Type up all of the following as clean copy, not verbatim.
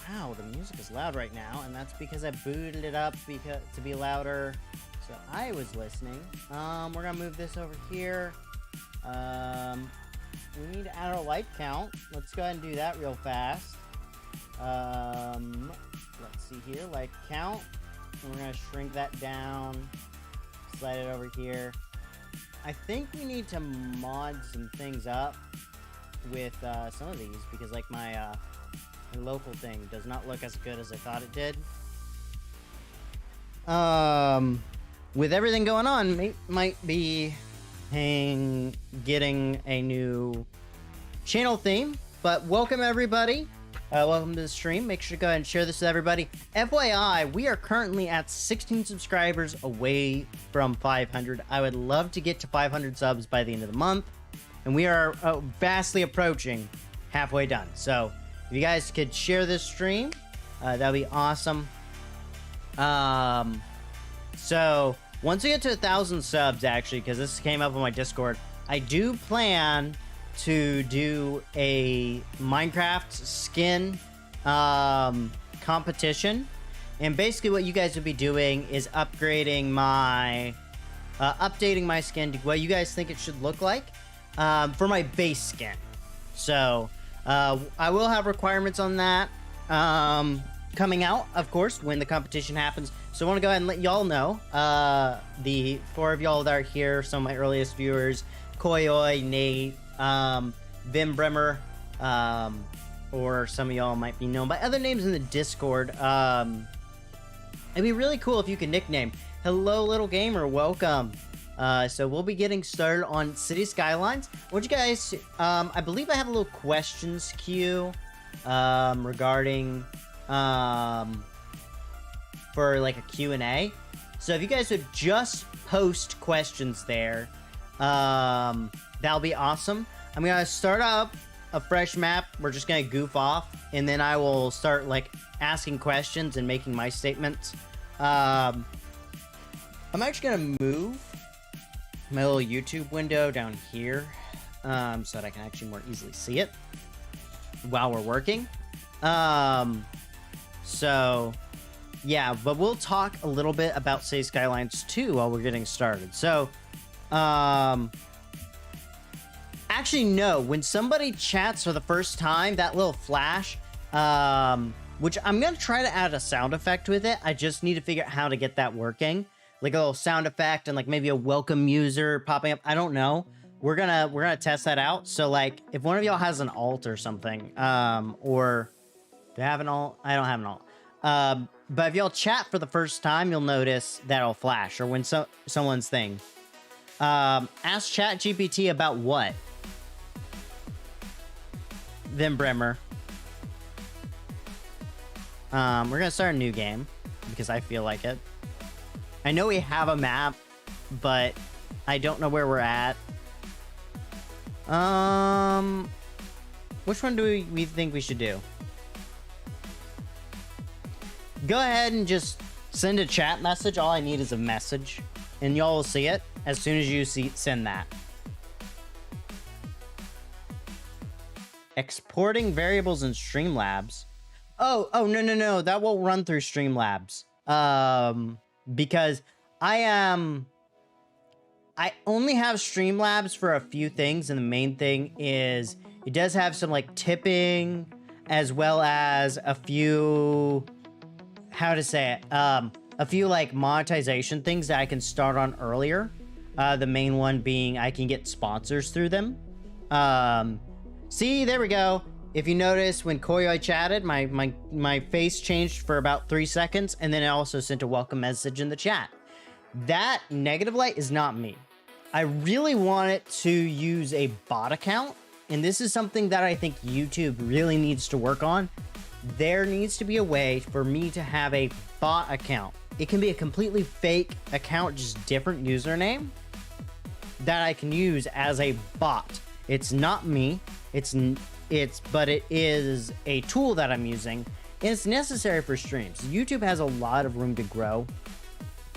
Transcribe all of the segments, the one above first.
Wow, the music is loud right now, and that's because I booted it up to be louder. So I was listening. We're gonna move this over here. We need to add our light count. Let's go ahead and do that real fast. Let's see here, light count. And we're gonna shrink that down. Slide it over here. I think we need to mod some things up with some of these because, like, my local thing does not look as good as I thought it did. With everything going on, might be getting a new channel theme. But welcome everybody. Welcome to the stream. Make sure to go ahead and share this with everybody. FYI, we are currently at 16 subscribers away from 500. I would love to get to 500 subs by the end of the month. And we are vastly approaching halfway done. So if you guys could share this stream, that'd be awesome. So once we get to 1,000 subs, actually, because this came up on my Discord, I do plan to do a Minecraft skin competition. And basically what you guys would be doing is updating my skin to what you guys think it should look like for my base skin. So I will have requirements on that coming out, of course, when the competition happens. So I want to go ahead and let y'all know, the 4 of y'all that are here, some of my earliest viewers, Koyoi, Nate, Vim Bremer, or some of y'all might be known by other names in the Discord. It'd be really cool if you could nickname. Hello, little gamer, welcome. So we'll be getting started on Cities Skylines. What you guys, I believe I have a little questions queue, regarding, for like a Q&A. So if you guys would just post questions there, that'll be awesome. I'm gonna start up a fresh map. We're just gonna goof off, and then I will start like asking questions and making my statements. I'm actually gonna move my little YouTube window down here, so that I can actually more easily see it while we're working. So yeah, but we'll talk a little bit about Cities Skylines 2 while we're getting started. So actually, no, when somebody chats for the first time, that little flash, which I'm gonna try to add a sound effect with it. I just need to figure out how to get that working, like a little sound effect and like maybe a welcome user popping up. I don't know. We're gonna test that out. So like, if one of y'all has an alt or something, or do I have an alt? I don't have an alt. But if y'all chat for the first time, you'll notice that'll flash, or when someone's thing. Ask ChatGPT about what? Then Bremer. We're gonna start a new game because I feel like it. I know we have a map, but I don't know where we're at. Which one do we think we should do? Go ahead and just send a chat message. All I need is a message, and y'all will see it as soon as you send that. Exporting variables in Streamlabs. Oh, no. That won't run through Streamlabs. Because I only have Streamlabs for a few things, and the main thing is it does have some like tipping, as well as a few, how to say it, a few like monetization things that I can start on earlier. The main one being I can get sponsors through them. See, there we go. If you notice, when Koyoi chatted, my face changed for about 3 seconds, and then it also sent a welcome message in the chat. That negative light is not me. I really want it to use a bot account, and this is something that I think YouTube really needs to work on. There needs to be a way for me to have a bot account. It can be a completely fake account, just different username, that I can use as a bot. It's not me. But it is a tool that I'm using, and it's necessary for streams. YouTube has a lot of room to grow.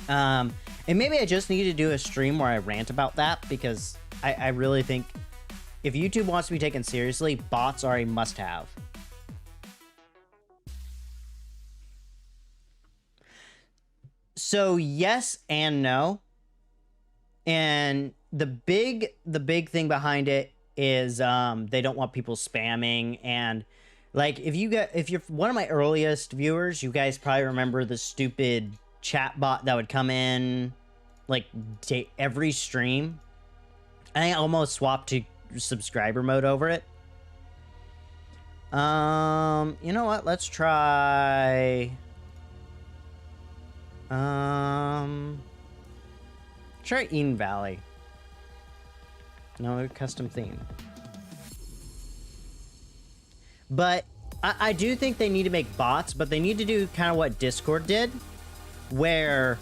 And maybe I just need to do a stream where I rant about that, because I really think if YouTube wants to be taken seriously, bots are a must-have. So yes and no. And the big thing behind it is they don't want people spamming. And like if you're one of my earliest viewers, you guys probably remember the stupid chat bot that would come in like every stream. I almost swapped to subscriber mode over it. You know what? Let's try try Eden Valley. No custom theme. But I do think they need to make bots, but they need to do kind of what Discord did, where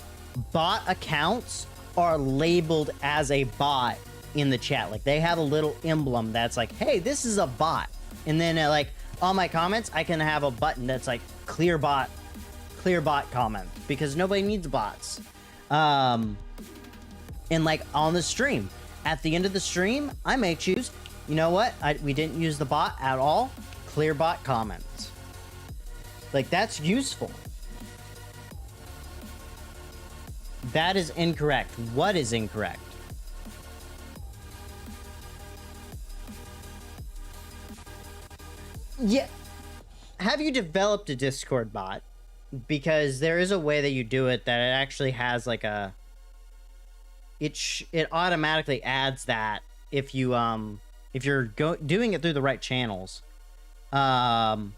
bot accounts are labeled as a bot in the chat. Like they have a little emblem that's like, hey, this is a bot. And then like all my comments, I can have a button that's like clear bot comment, because nobody needs bots. And like on the stream, at the end of the stream, I may choose, you know what? We didn't use the bot at all. Clear bot comments. Like that's useful. That is incorrect. What is incorrect? Yeah. Have you developed a Discord bot? Because there is a way that you do it that it actually has like a... It automatically adds that if you if you're doing it through the right channels. And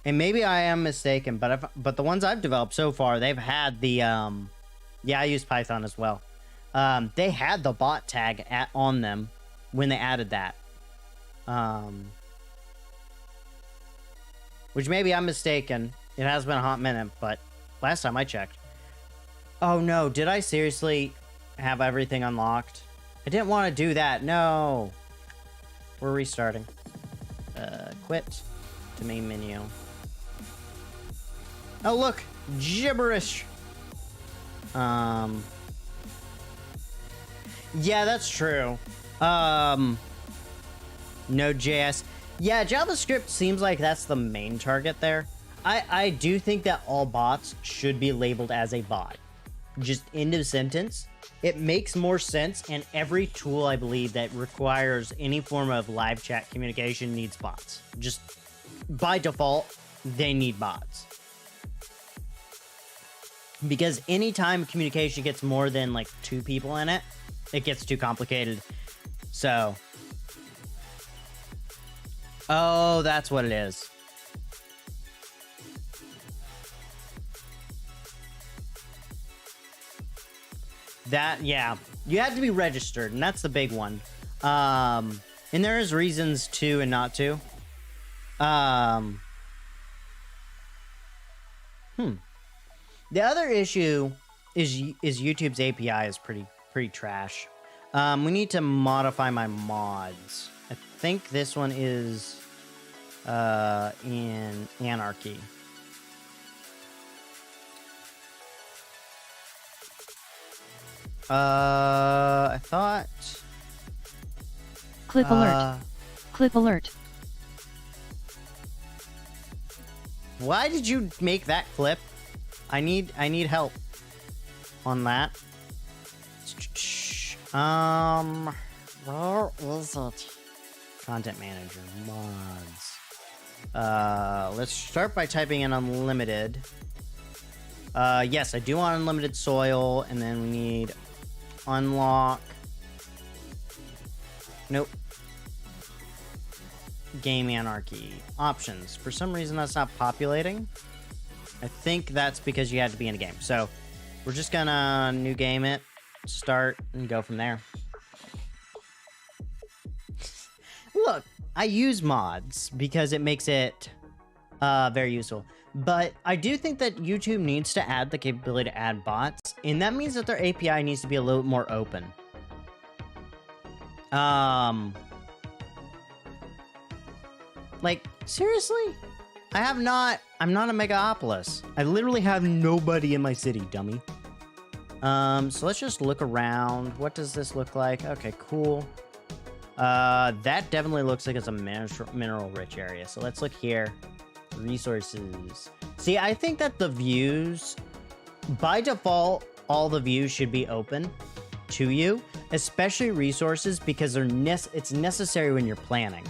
maybe I am mistaken, but the ones I've developed so far, they've had the yeah, I use Python as well. They had the bot tag on them when they added that. Which maybe I'm mistaken. It has been a hot minute, but last time I checked. Oh no, did I seriously have everything unlocked? I didn't want to do that, no. We're restarting. Quit to main menu. Oh look, gibberish. Yeah, that's true. Node.js. Yeah, JavaScript seems like that's the main target there. I do think that all bots should be labeled as a bot. Just end of sentence. It makes more sense, and every tool I believe that requires any form of live chat communication needs bots. Just by default, they need bots. Because anytime communication gets more than like 2 people in it, it gets too complicated. So... Oh, that's what it is. That, yeah. You have to be registered, and that's the big one. And there is reasons to and not to. The other issue is YouTube's API is pretty trash. We need to modify my mods. I think this one is in Anarchy. I thought... Clip alert. Clip alert. Why did you make that clip? I need help on that. Where is it? Content manager, mods. Let's start by typing in unlimited. Yes, I do want unlimited soil, and then we need unlock. Nope. Game anarchy. Options. For some reason that's not populating. I think that's because you had to be in a game. So we're just gonna new game it, start, and go from there. Look, I use mods because it makes it very useful. But I do think that YouTube needs to add the capability to add bots, and that means that their API needs to be a little bit more open. Like, seriously? I'm not a megapolis. I literally have nobody in my city, dummy. So let's just look around. What does this look like? Okay, cool. That definitely looks like it's a mineral-rich area. So let's look here. Resources. See, I think that the views by default, all the views should be open to you, especially resources, because it's necessary when you're planning.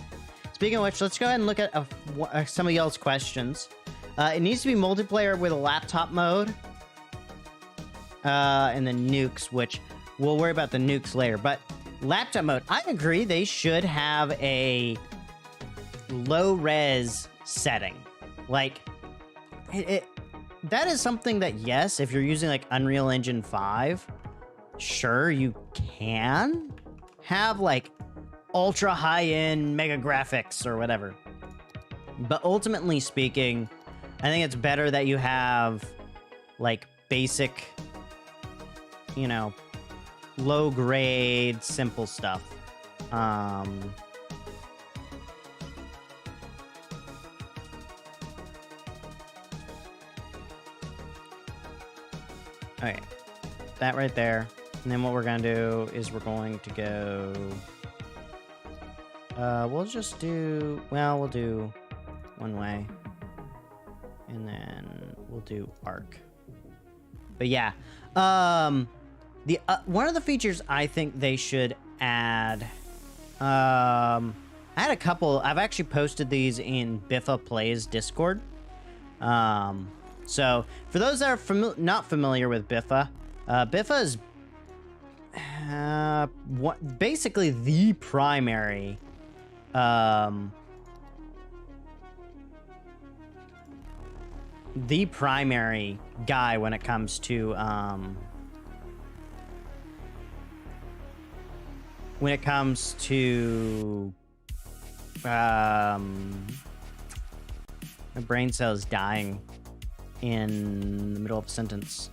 Speaking of which, let's go ahead and look at some of y'all's questions. It needs to be multiplayer with a laptop mode. And then nukes, which we'll worry about the nukes later. But laptop mode, I agree they should have a low res setting. Like, that is something that, yes, if you're using like Unreal Engine 5, sure, you can have like ultra high-end mega graphics or whatever. But ultimately speaking, I think it's better that you have like basic, you know, low grade, simple stuff. Okay, that right there. And then what we're gonna do is we're going to go, we'll do one way, and then we'll do arc. But yeah, the one of the features I think they should add, I had a couple. I've actually posted these in Biffa Plays Discord. So for those that are not familiar with Biffa, Biffa is basically the primary guy when it comes to my brain cell is dying in the middle of a sentence.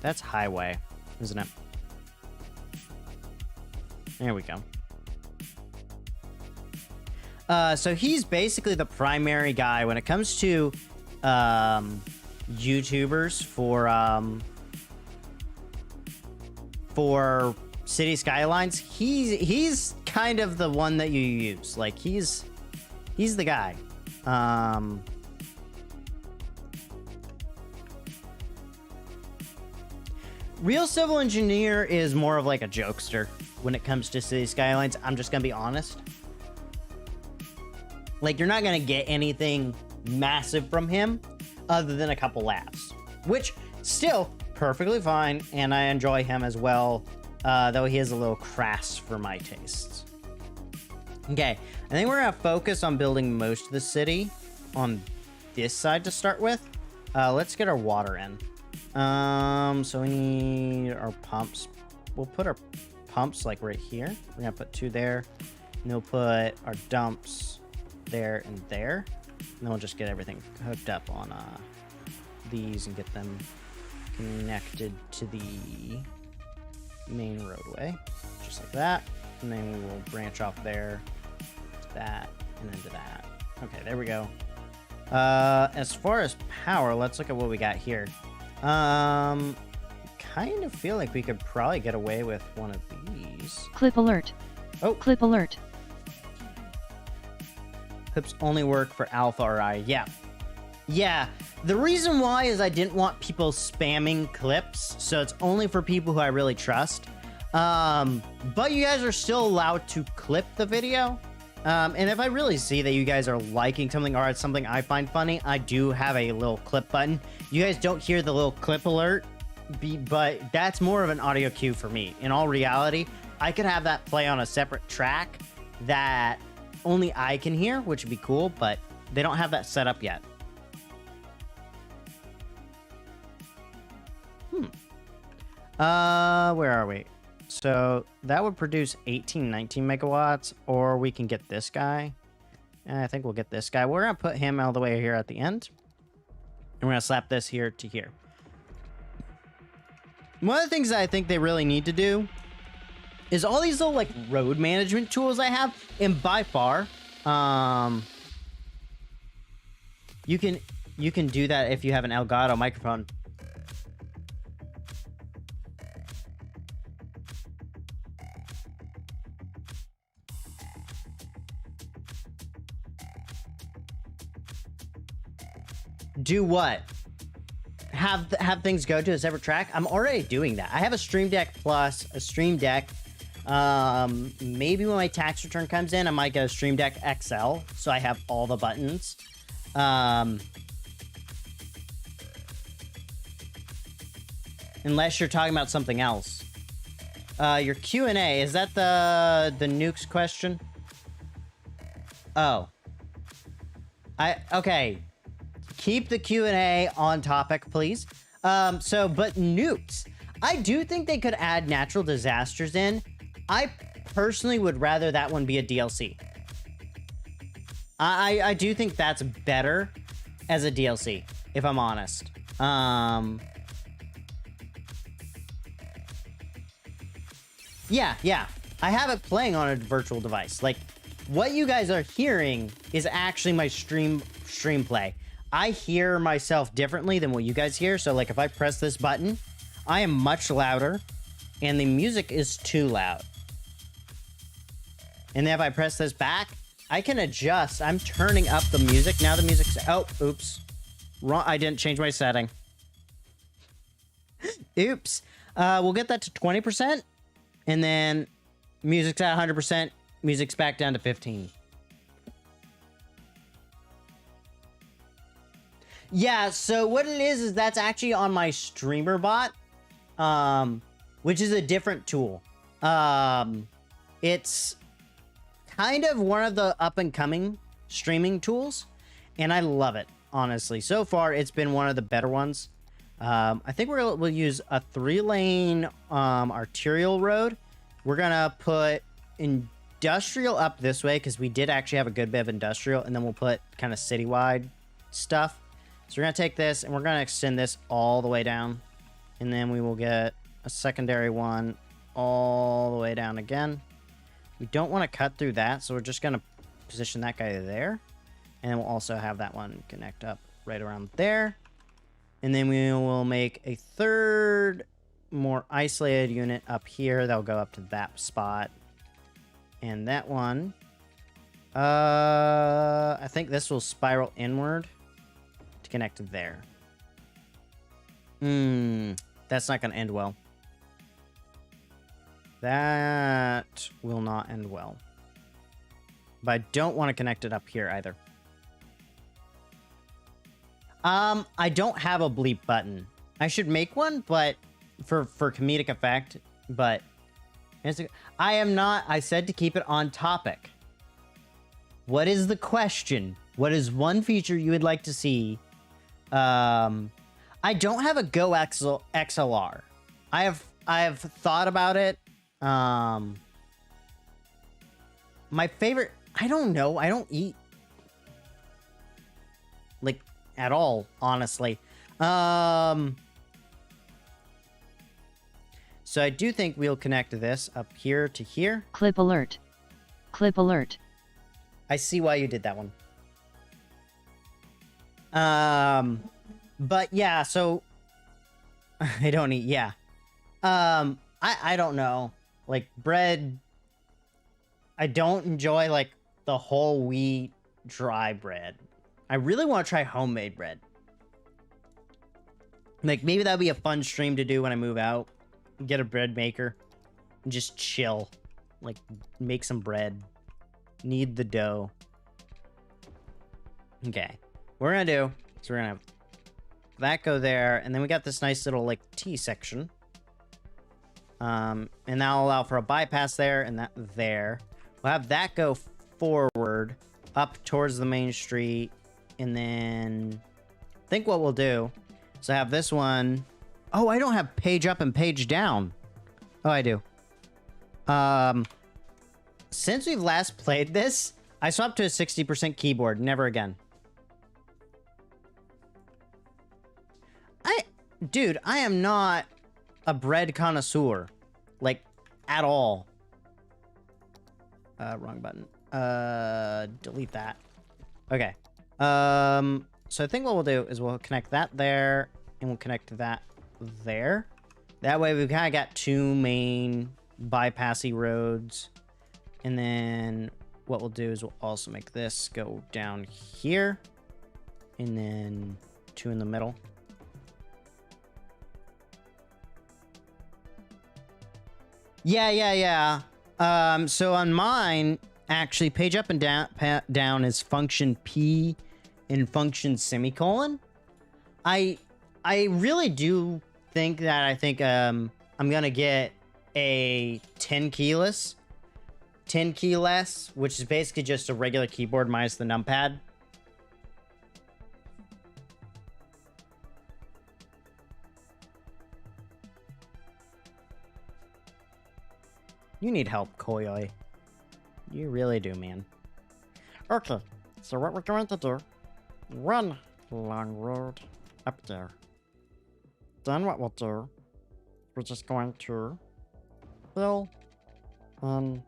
That's highway, isn't it? There we go. So he's basically the primary guy when it comes to YouTubers for City Skylines. He's kind of the one that you use. Like he's the guy. Real Civil Engineer is more of like a jokester when it comes to City Skylines. I'm just gonna be honest. Like, you're not gonna get anything massive from him other than a couple laughs, which still perfectly fine, and I enjoy him as well, though he is a little crass for my tastes. Okay, I think we're gonna focus on building most of the city on this side to start with. Let's get our water in. So we need our pumps. We'll put our pumps like right here. We're gonna put 2 there, and we'll put our dumps there and there. And then we'll just get everything hooked up on these and get them connected to the main roadway, just like that. And then we will branch off there to that and then to that. Okay, there we go. As far as power, let's look at what we got here. Kind of feel like we could probably get away with one of these. Clip alert. Oh, clip alert. Clips only work for Alpha or I. Yeah. The reason why is I didn't want people spamming clips, so it's only for people who I really trust. But you guys are still allowed to clip the video. And if I really see that you guys are liking something or it's something I find funny, I do have a little clip button. You guys don't hear the little clip alert, but that's more of an audio cue for me. In all reality, I could have that play on a separate track that only I can hear, which would be cool, but they don't have that set up yet. Where are we? So that would produce 19 megawatts, or we can get this guy. I think we'll get this guy. We're going to put him all the way here at the end. And we're going to slap this here to here. One of the things that I think they really need to do is all these little like road management tools I have. And by far, you can do that if you have an Elgato microphone. Do what? have things go to a separate track, I'm already doing that. I have a Stream Deck Plus, a Stream Deck. Maybe when my tax return comes in, I might get a Stream Deck XL, so I have all the buttons. Unless you're talking about something else. Your Q&A, is that the nukes question? Oh. Okay. Keep the Q&A on topic, please. But nukes. I do think they could add natural disasters in. I personally would rather that one be a DLC. I do think that's better as a DLC, if I'm honest. Yeah. I have it playing on a virtual device. Like, what you guys are hearing is actually my stream play. I hear myself differently than what you guys hear. So, like, if I press this button, I am much louder, and the music is too loud. And then if I press this back, I can adjust. I'm turning up the music. Now the music's... Oh, oops. Wrong. I didn't change my setting. Oops. We'll get that to 20%. And then music's at 100%. Music's back down to 15. Yeah, so what it is that's actually on my streamer bot, which is a different tool. It's kind of one of the up-and-coming streaming tools, and I love it, honestly. So far, it's been one of the better ones. I think we'll use a 3-lane arterial road. We're gonna put industrial up this way because we did actually have a good bit of industrial, and then we'll put kind of citywide stuff. So we're gonna take this and we're gonna extend this all the way down, and then we will get a secondary one all the way down again. We don't want to cut through that, so we're just gonna position that guy there, and then we'll also have that one connect up right around there. And then we will make a third, more isolated unit up here. That'll go up to that spot. And that one, I think this will spiral inward to connect to there. That's not going to end well. That will not end well. But I don't want to connect it up here either. I don't have a bleep button. I should make one, but for comedic effect, but I am not. I said to keep it on topic. What is the question? What is one feature you would like to see? I don't have a Go XLR. I have thought about it. My favorite, I don't know. I don't eat like at all, honestly. So I do think we'll connect this up here to here. Clip alert. Clip alert. I see why you did that one. But yeah, so I don't eat, yeah. I don't know. Like bread, I don't enjoy like the whole wheat dry bread. I really want to try homemade bread. Like maybe that'd be a fun stream to do when I move out. Get a bread maker and just chill. Like make some bread. Need the dough. Okay. What we're gonna do is we're gonna have that go there, and then we got this nice little like T section. And that'll allow for a bypass there and that there. We'll have that go forward up towards the main street, and then I think what we'll do is have this one. Oh, I don't have page up and page down. Oh, I do. Since we've last played this, I swapped to a 60% keyboard. Never again. Dude, I am not a bread connoisseur. Like, at all. Wrong button. Delete that. Okay. So I think what we'll do is we'll connect that there, and we'll connect that there. That way we've kind of got two main bypassy roads. And then what we'll do is we'll also make this go down here. And then two in the middle. Yeah. So on mine, actually, page up and down is function P and function semicolon. I really do think that I'm gonna get a 10 keyless, which is basically just a regular keyboard minus the numpad. You need help, Koyoi. You really do, man. Okay, so what we're going to do, one long road up there. Then what we'll do, we're just going to fill in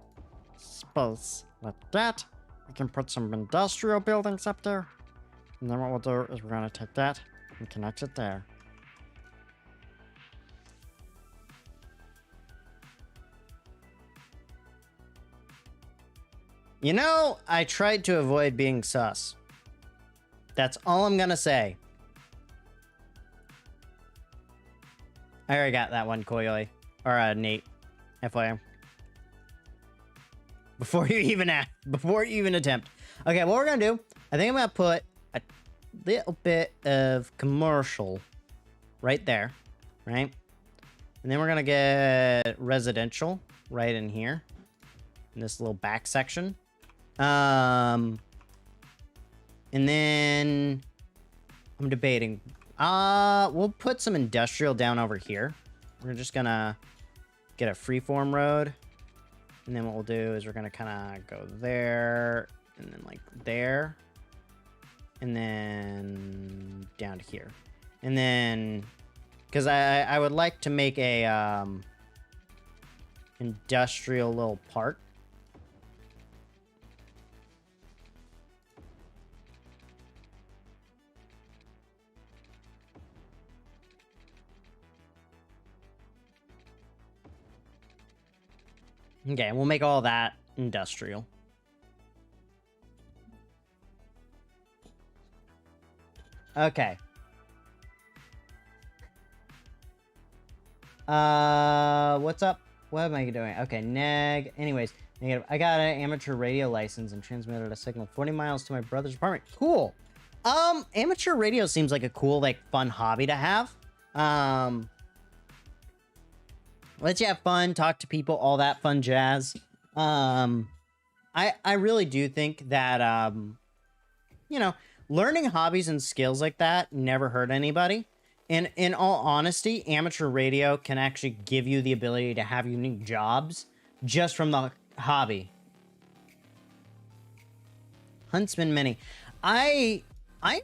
space like that. We can put some industrial buildings up there. And then what we'll do is we're going to take that and connect it there. You know, I tried to avoid being sus. That's all I'm gonna say. I already got that one, Koyoi. Or, Nate. FYI. Before you even attempt. Okay, what we're gonna do, I think I'm gonna put a little bit of commercial right there, right? And then we're gonna get residential right in here. In this little back section. And then I'm debating. We'll put some industrial down over here. We're just gonna get a freeform road. And then what we'll do is we're gonna kind of go there and then like there. And then down to here. And then, because I would like to make a industrial little park. Okay, we'll make all that industrial. Okay. What's up? What am I doing? Okay, neg. Anyways, negative. I got an amateur radio license and transmitted a signal 40 miles to my brother's apartment. Cool. Amateur radio seems like a cool, like, fun hobby to have. Lets you have fun, talk to people, all that fun jazz. I really do think that, you know, learning hobbies and skills like that never hurt anybody. And in all honesty, amateur radio can actually give you the ability to have unique jobs just from the hobby. Huntsman Mini. I'm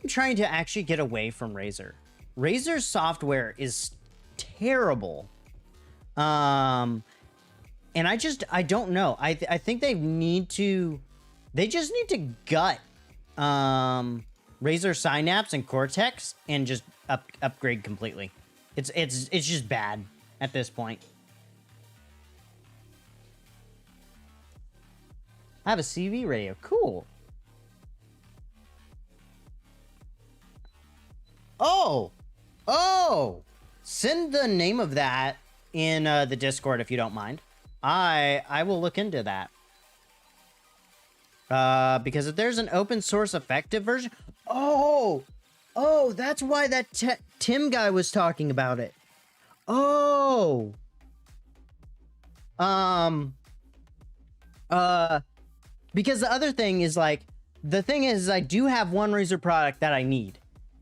trying to actually get away from Razer. Razer's software is terrible. And I don't know. I think they just need to gut, Razer Synapse and Cortex and just upgrade completely. It's just bad at this point. I have a CV radio. Cool. Oh, send the name of that in the Discord if you don't mind. I will look into that. Because if there's an open source effective version, oh, that's why that Tim guy was talking about it. Oh, because the other thing is like, the thing is I do have one Razer product that I need.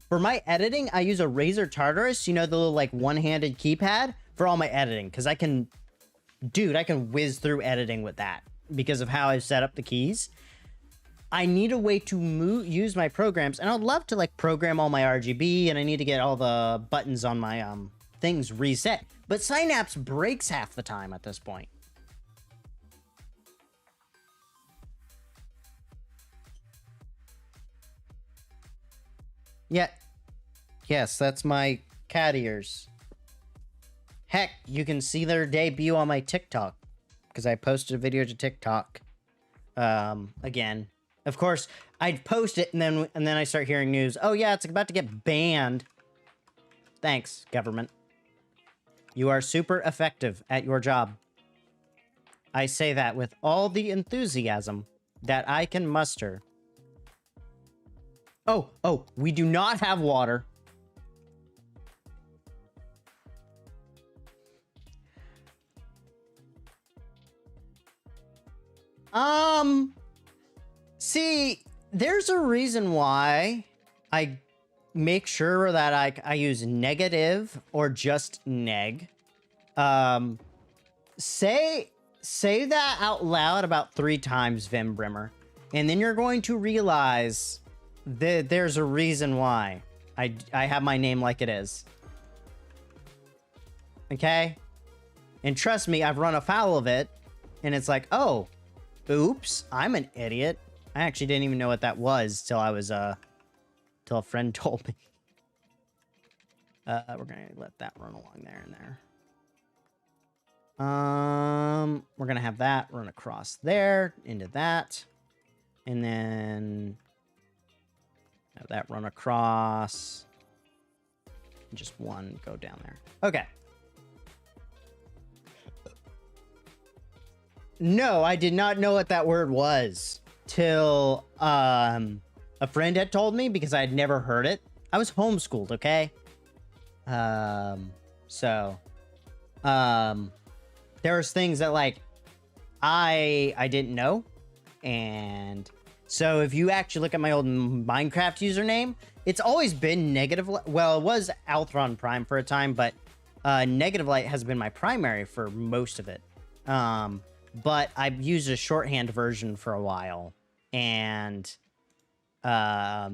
For my editing, I use a Razer Tartarus, you know, the little like one-handed keypad for all my editing. Because I can whiz through editing with that because of how I've set up the keys. I need a way to use my programs, and I'd love to like program all my RGB, and I need to get all the buttons on my things reset. But Synapse breaks half the time at this point. Yeah. Yes, that's my cat ears. Heck, you can see their debut on my TikTok because I posted a video to TikTok. Again, of course, I'd post it and then I start hearing news. Oh yeah, it's about to get banned. Thanks, government. You are super effective at your job. I say that with all the enthusiasm that I can muster. Oh, we do not have water. See, there's a reason why I make sure that I use negative or just neg. Say that out loud about 3 times, Vimbrimmer, and then you're going to realize that there's a reason why I have my name like it is. Okay? And trust me, I've run afoul of it, and it's like, oh, oops, I'm an idiot. I actually didn't even know what that was till I was, till a friend told me. We're gonna let that run along there and there. We're gonna have that run across there, into that. And then have that run across. Just one go down there. Okay. No, I did not know what that word was till a friend had told me because I had never heard it. I was homeschooled, okay? There was things that like I didn't know, and so if you actually look at my old Minecraft username, it's always been negative. Well, it was Althron Prime for a time, but negative light has been my primary for most of it. But I've used a shorthand version for a while, and I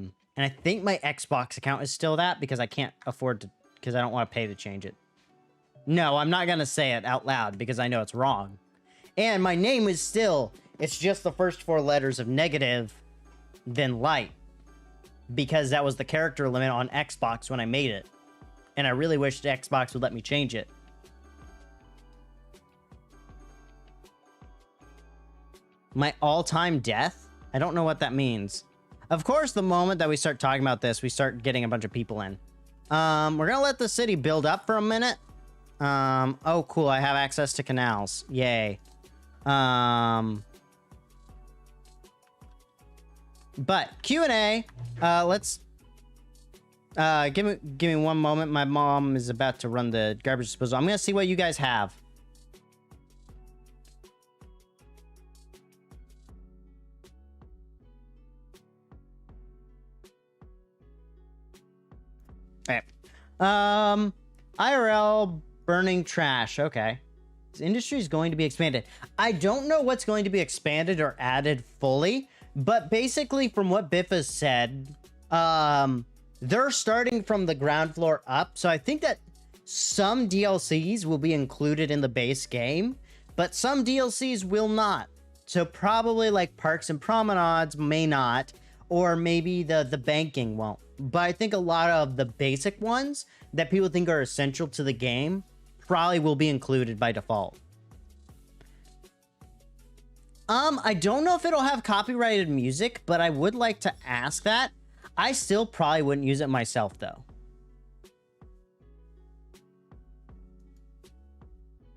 think my Xbox account is still that because I can't afford to, because I don't want to pay to change it. No, I'm not going to say it out loud because I know it's wrong. And my name is still, it's just the first 4 letters of negative, then light. Because that was the character limit on Xbox when I made it. And I really wish Xbox would let me change it. My all-time death? I don't know what that means. Of course, the moment that we start talking about this, we start getting a bunch of people in. We're gonna let the city build up for a minute. Oh, cool. I have access to canals. Yay. But Q&A, let's, give me one moment. My mom is about to run the garbage disposal. I'm going to see what you guys have. Okay. IRL burning trash. Okay. This industry is going to be expanded. I don't know what's going to be expanded or added fully, but basically from what Biff has said, they're starting from the ground floor up. So I think that some DLCs will be included in the base game, but some DLCs will not. So probably like Parks and Promenades may not, or maybe the banking won't. But I think a lot of the basic ones that people think are essential to the game probably will be included by default. I don't know if it'll have copyrighted music, but I would like to ask that. I still probably wouldn't use it myself, though.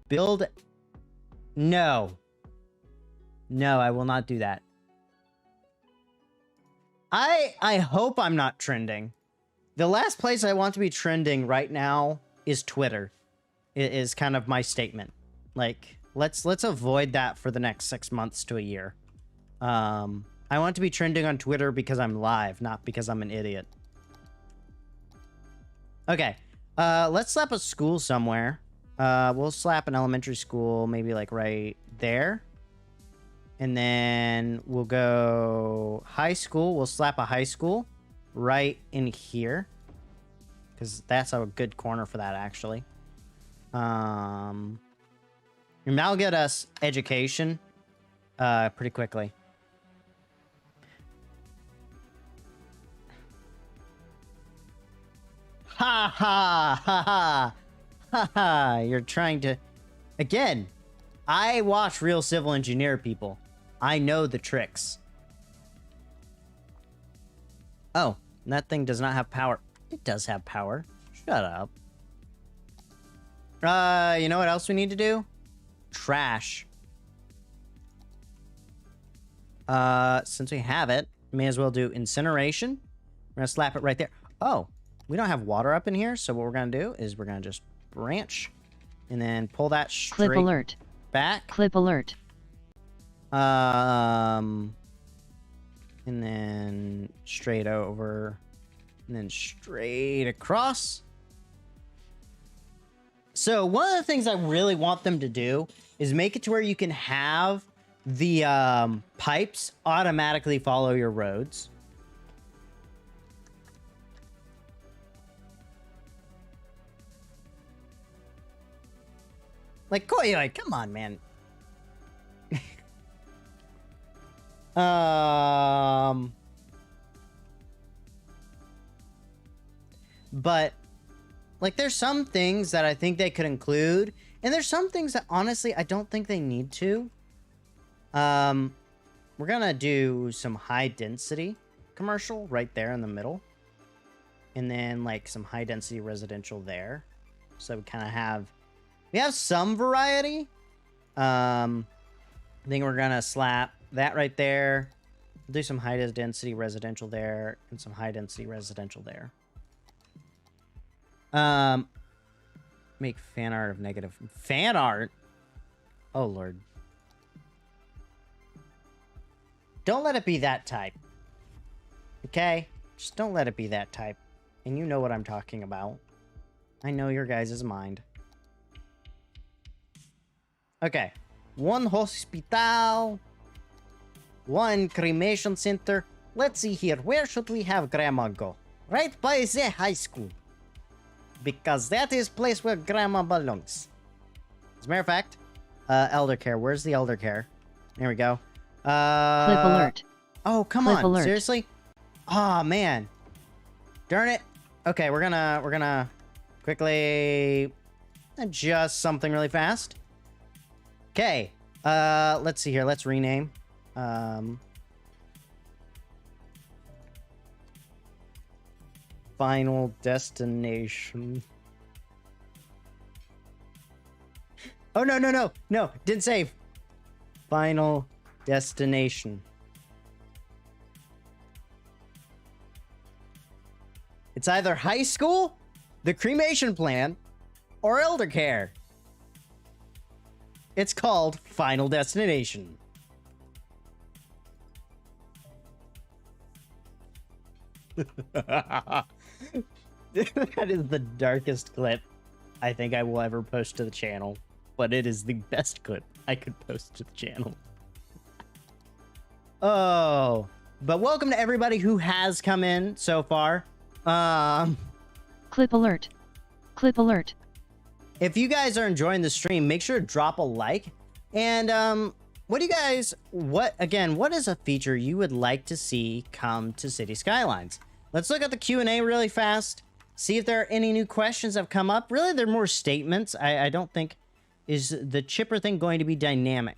Build... No. No, I will not do that. I hope I'm not trending. The last place I want to be trending right now is Twitter. It is kind of my statement. Like, let's avoid that for the next 6 months to a year. I want to be trending on Twitter because I'm live, not because I'm an idiot. Okay, let's slap a school somewhere. We'll slap an elementary school, maybe like right there. And then we'll go high school. We'll slap a high school right in here, because that's a good corner for that, actually. And that'll get us education pretty quickly. Ha ha ha ha ha ha! You're trying to... Again, I watch real civil engineer people. I know the tricks. Oh, that thing does not have power. It does have power. Shut up. You know what else we need to do? Trash. Since we have it, may as well do incineration. We're gonna slap it right there. Oh, we don't have water up in here, so what we're gonna do is we're gonna just branch and then pull that straight Clip alert. back. Clip alert. And then straight over, and then straight across. So one of the things I really want them to do is make it to where you can have the pipes automatically follow your roads. Like, Koyoi, come on, man. But like, there's some things that I think they could include, and there's some things that honestly I don't think they need to. We're gonna do some high density commercial right there in the middle, and then like some high density residential there, so we kind of have some variety. I think we're gonna slap that right there. We'll do some high density residential there and some high density residential there. Make fan art of negative fan art. Oh Lord. Don't let it be that type. Okay? Just don't let it be that type. And you know what I'm talking about. I know your guys' mind. Okay. One hospital. One cremation center. Let's see here. Where should we have Grandma go? Right by the high school. Because that is place where Grandma belongs. As a matter of fact, elder care. Where's the elder care? There we go. Clip alert. Oh, come Clip on. alert. Seriously? Oh, man. Darn it. Okay, we're gonna quickly adjust something really fast. Okay. Let's see here. Let's rename. Final destination. Oh, no. Didn't save. Final destination. It's either high school, the cremation plan, or elder care. It's called Final Destination. That is the darkest clip I think I will ever post to the channel, but it is the best clip I could post to the channel. Oh, but welcome to everybody who has come in so far. Clip alert. Clip alert. If you guys are enjoying the stream, make sure to drop a like. And what is a feature you would like to see come to City Skylines? Let's look at the Q&A really fast. See if there are any new questions that have come up. Really, they're more statements. I don't think is the chipper thing going to be dynamic.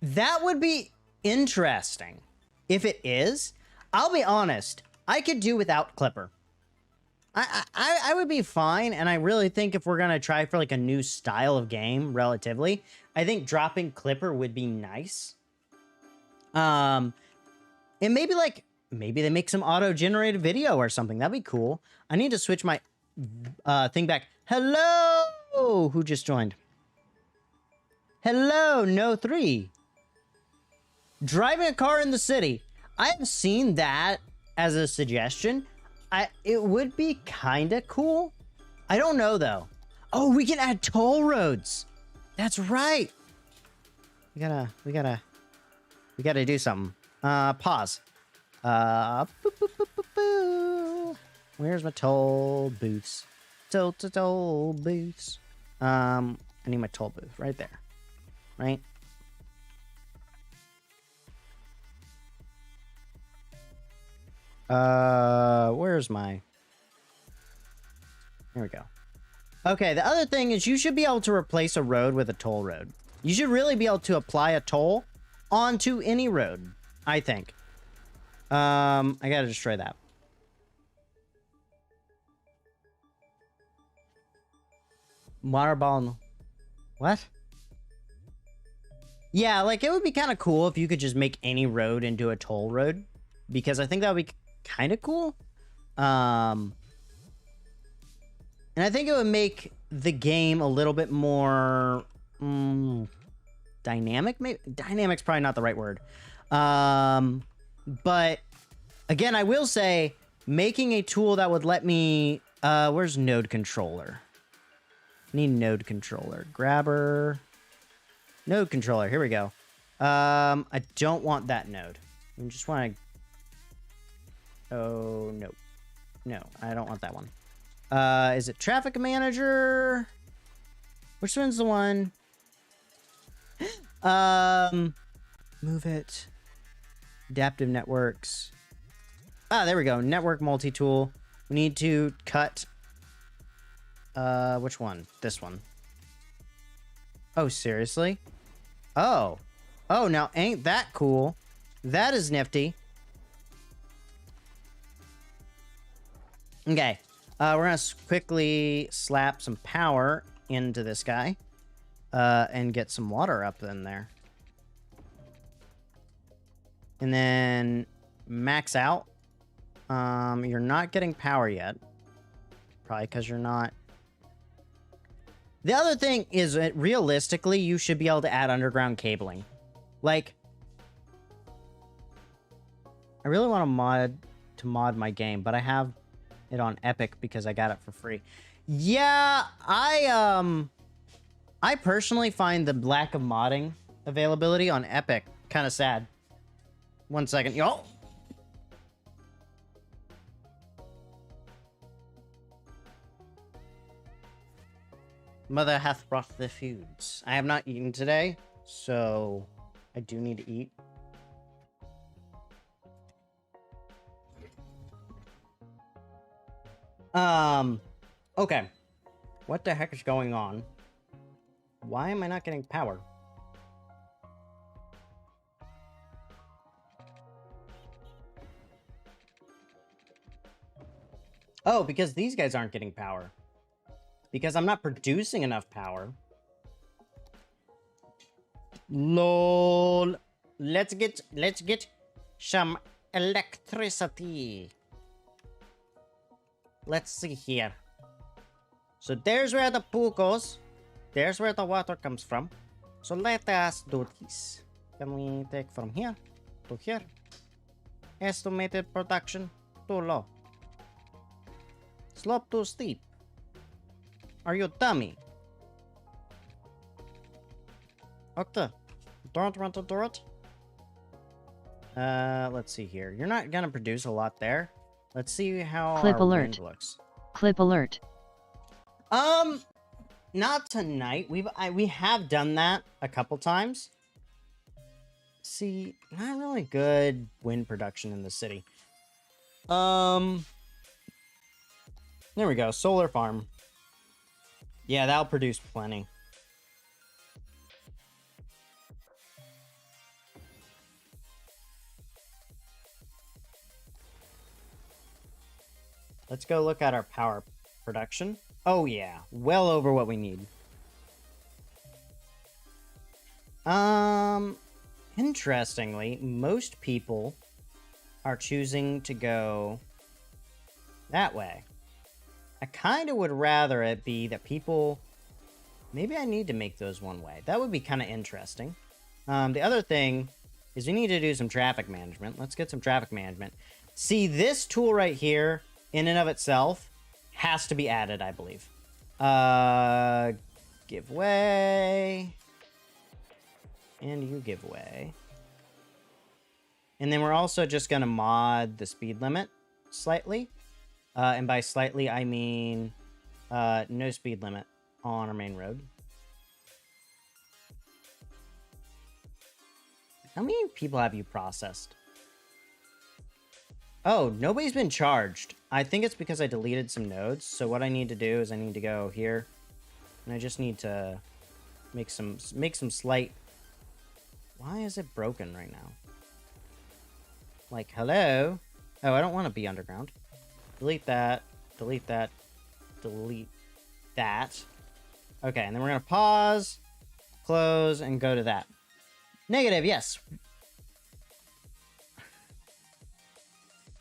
That would be interesting. If it is, I'll be honest, I could do without Clipper. I would be fine, and I really think if we're gonna try for like a new style of game, relatively, I think dropping Clipper would be nice. And maybe they make some auto-generated video or something. That'd be cool. I need to switch my thing back. Hello, who just joined? Hello, No3. Driving a car in the city. I have seen that as a suggestion. It would be kind of cool. I don't know though. Oh, we can add toll roads. That's right. We gotta do something. Pause. Boop, boop, boop, boop, boop. Where's my toll booths? Toll booths. I need my toll booth right there. Right? Where's my... Here we go. Okay, the other thing is you should be able to replace a road with a toll road. You should really be able to apply a toll onto any road, I think. I gotta destroy that. Water ball. What? Yeah, like it would be kind of cool if you could just make any road into a toll road, because I think that would be kind of cool. And I think it would make the game a little bit more dynamic. Maybe dynamic's probably not the right word. But again, I will say making a tool that would let me. Where's node controller? Need node controller. Grabber. Node controller. Here we go. I don't want that node. I just want to. Oh no, no, I don't want that one. Is it traffic manager? Which one's the one? Move it. Adaptive networks. Ah, there we go. Network multi-tool. We need to cut. Which one? This one. Oh, seriously? Oh. Oh, now ain't that cool? That is nifty. Okay. We're gonna quickly slap some power into this guy. And get some water up in there. And then max out. You're not getting power yet. Probably because you're not. The other thing is that realistically, you should be able to add underground cabling. Like, I really want to mod my game, but I have it on Epic because I got it for free. Yeah, I personally find the lack of modding availability on Epic kind of sad. 1 second, yo. Mother hath brought the foods. I have not eaten today, so I do need to eat. Okay. What the heck is going on? Why am I not getting power? Oh, because these guys aren't getting power. Because I'm not producing enough power. LOL. Let's get some electricity. Let's see here. So there's where the pool goes. There's where the water comes from. So let us do this. Can we take from here to here? Estimated production too low. Slope too steep. Are you dummy? Okay. Don't want to do it? Let's see here. You're not gonna produce a lot there. Let's see how Clip our alert. wind looks. Clip alert. Not tonight. We have done that a couple times. See, not really good wind production in the city. There we go. Solar farm. Yeah, that'll produce plenty. Let's go look at our power production. Oh yeah, well over what we need. Interestingly, most people are choosing to go that way. I kind of would rather it be that people... Maybe I need to make those one way. That would be kind of interesting. The other thing is we need to do some traffic management. Let's get some traffic management. See, this tool right here, in and of itself, has to be added, I believe. Give way. And you give way. And then we're also just going to mod the speed limit slightly. And by slightly, I mean no speed limit on our main road. How many people have you processed? Oh, nobody's been charged. I think it's because I deleted some nodes. So what I need to do is I need to go here. And I just need to make some slight... Why is it broken right now? Like, hello? Oh, I don't want to be underground. Delete that. Delete that. Delete that. Okay, and then we're going to pause, close, and go to that. Negative, yes.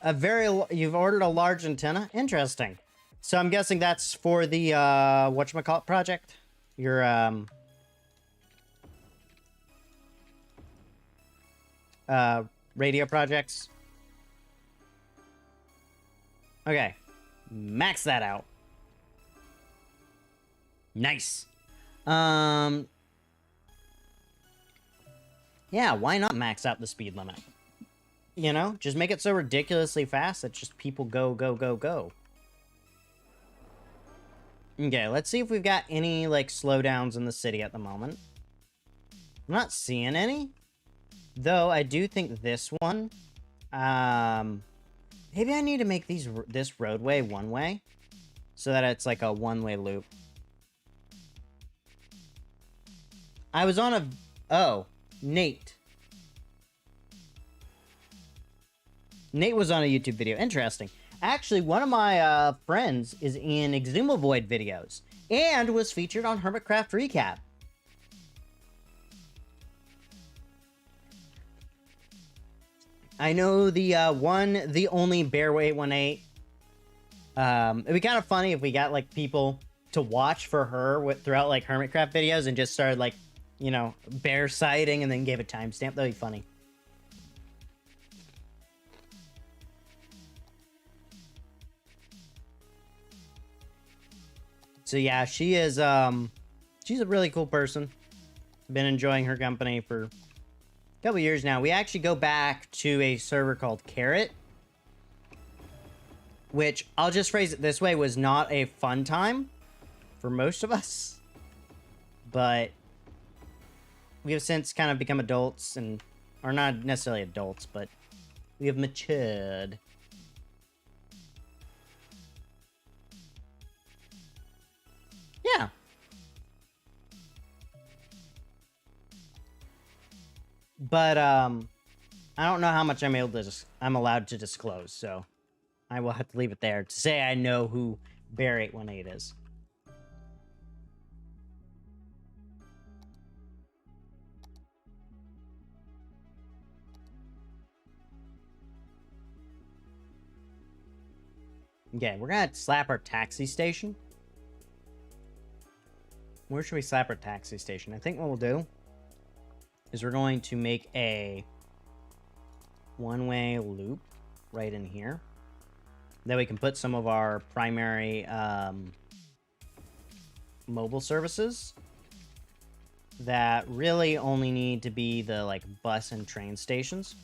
You've ordered a large antenna? Interesting. So I'm guessing that's for the, whatchamacallit project? Your, radio projects? Okay. Max that out. Nice. Yeah, why not max out the speed limit? You know, just make it so ridiculously fast that just people go, go, go, go. Okay, let's see if we've got any, like, slowdowns in the city at the moment. I'm not seeing any. Though, I do think this one, maybe I need to make this roadway one-way, so that it's, like, a one-way loop. I was on a... Oh, Nate. Nate was on a YouTube video. Interesting. Actually, one of my friends is in Exuma Void videos and was featured on Hermitcraft Recap. I know the only Bear818. It'd be kind of funny if we got like people to watch for her throughout like Hermitcraft videos and just started like, you know, bear sighting and then gave a timestamp. That'd be funny. So yeah, she is, she's a really cool person. Been enjoying her company for a couple years now. We actually go back to a server called Carrot, which, I'll just phrase it this way, was not a fun time for most of us. But we have since kind of become adults and, or not necessarily adults, but we have matured. Yeah. But, I don't know how much I'm allowed to disclose, so I will have to leave it there to say I know who Bear818 is. Okay, we're gonna slap our taxi station. Where should we slap our taxi station? I think what we'll do is we're going to make a one-way loop right in here. Then we can put some of our primary mobile services that really only need to be the like bus and train stations.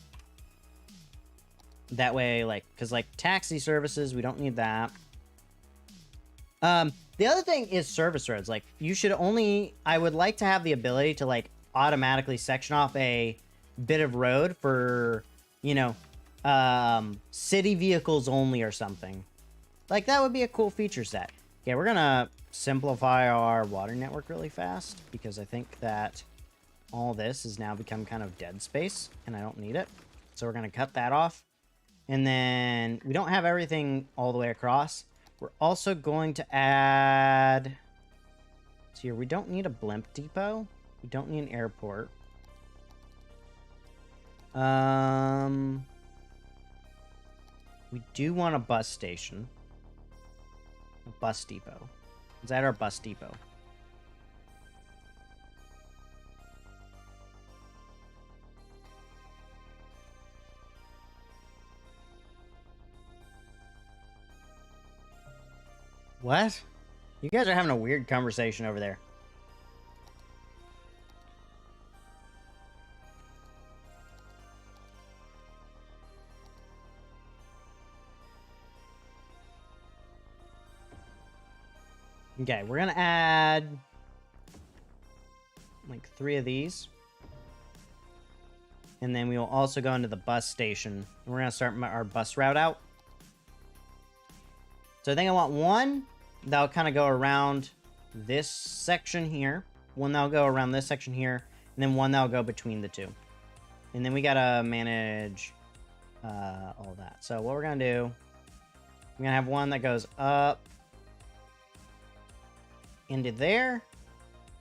That way, like, because like taxi services, we don't need that. The other thing is service roads. Like, you should only... I would like to have the ability to, like, automatically section off a bit of road for, you know, city vehicles only or something. Like, that would be a cool feature set. Okay, we're gonna simplify our water network really fast, because I think that all this has now become kind of dead space, and I don't need it. So we're gonna cut that off. And then we don't have everything all the way across. We're also going to add... So here, we don't need a blimp depot. We don't need an airport. We do want a bus station. A bus depot. Is that our bus depot? What? You guys are having a weird conversation over there. Okay, we're gonna add like 3 of these. And then we will also go into the bus station. We're gonna start our bus route out. So I think I want one that'll kind of go around this section here. One that'll go around this section here. And then one that'll go between the two. And then we gotta manage all that. So what we're gonna do, we're gonna have one that goes up into there.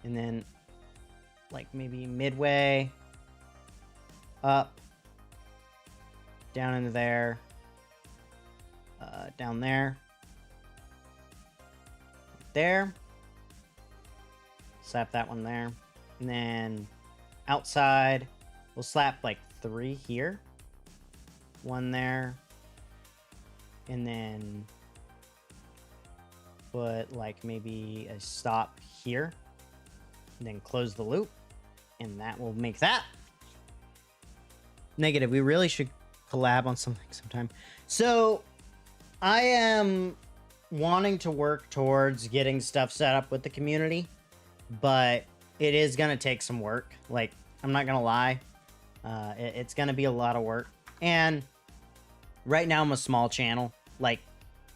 And then like maybe midway up, down into there, down there, there. Slap that one there. And then outside, we'll slap like 3 here. 1 there. And then put like maybe a stop here. And then close the loop. And that will make that. Negative. We really should collab on something sometime. So I am wanting to work towards getting stuff set up with the community, but it is going to take some work. Like, I'm not going to lie. It's going to be a lot of work. And right now I'm a small channel, like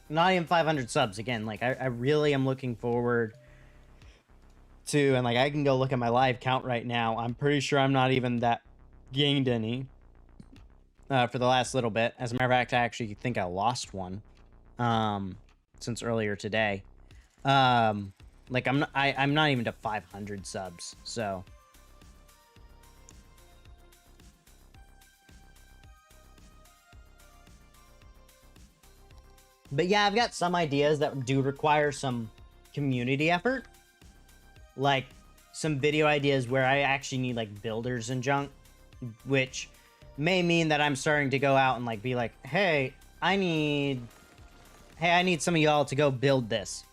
not even 500 subs again. Like I really am looking forward to, and like I can go look at my live count right now. I'm pretty sure I'm not even that gained any for the last little bit. As a matter of fact, I actually think I lost one since earlier today. Like I'm not even to 500 subs, so but yeah, I've got some ideas that do require some community effort, like some video ideas where I actually need like builders and junk, which may mean that I'm starting to go out and like be like, hey, I need some of y'all to go build this.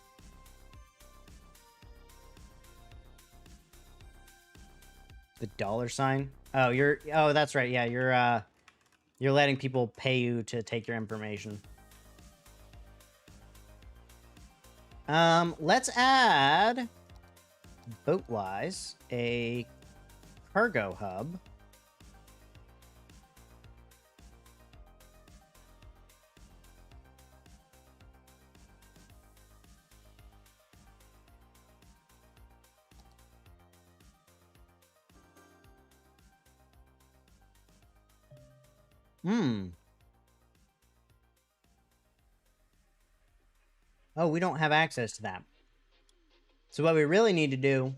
The $sign. Oh, that's right. Yeah, you're letting people pay you to take your information. Let's add boat-wise a cargo hub. Oh, we don't have access to that. So what we really need to do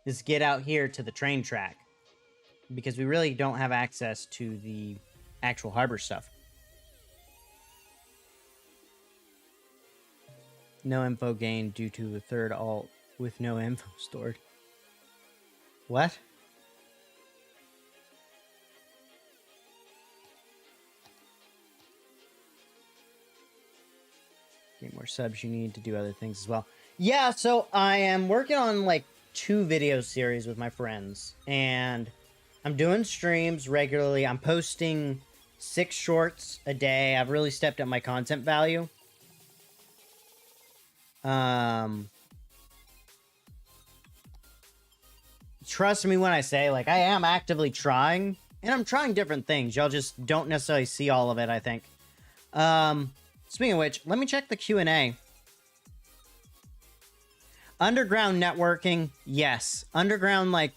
is get out here to the train track, because we really don't have access to the actual harbor stuff. No info gained due to a third alt with no info stored. What? Get more subs, you need to do other things as well. Yeah, so I am working on like 2 video series with my friends, and I'm doing streams regularly. I'm posting 6 shorts a day. I've really stepped up my content value. Trust me when I say, like, I am actively trying, and I'm trying different things. Y'all just don't necessarily see all of it, I think. Speaking of which, let me check the Q&A. Underground networking, yes. Underground, like,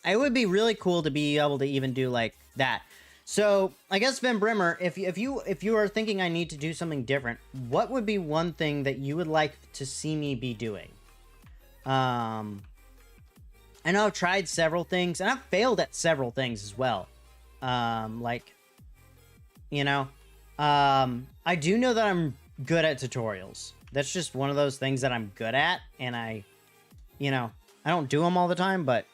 it would be really cool to be able to even do like that. So I guess Vin Brimmer, if you are thinking I need to do something different, what would be one thing that you would like to see me be doing? I know I've tried several things, and I've failed at several things as well. Like, you know, I do know that I'm good at tutorials. That's just one of those things that I'm good at, and I don't do them all the time, but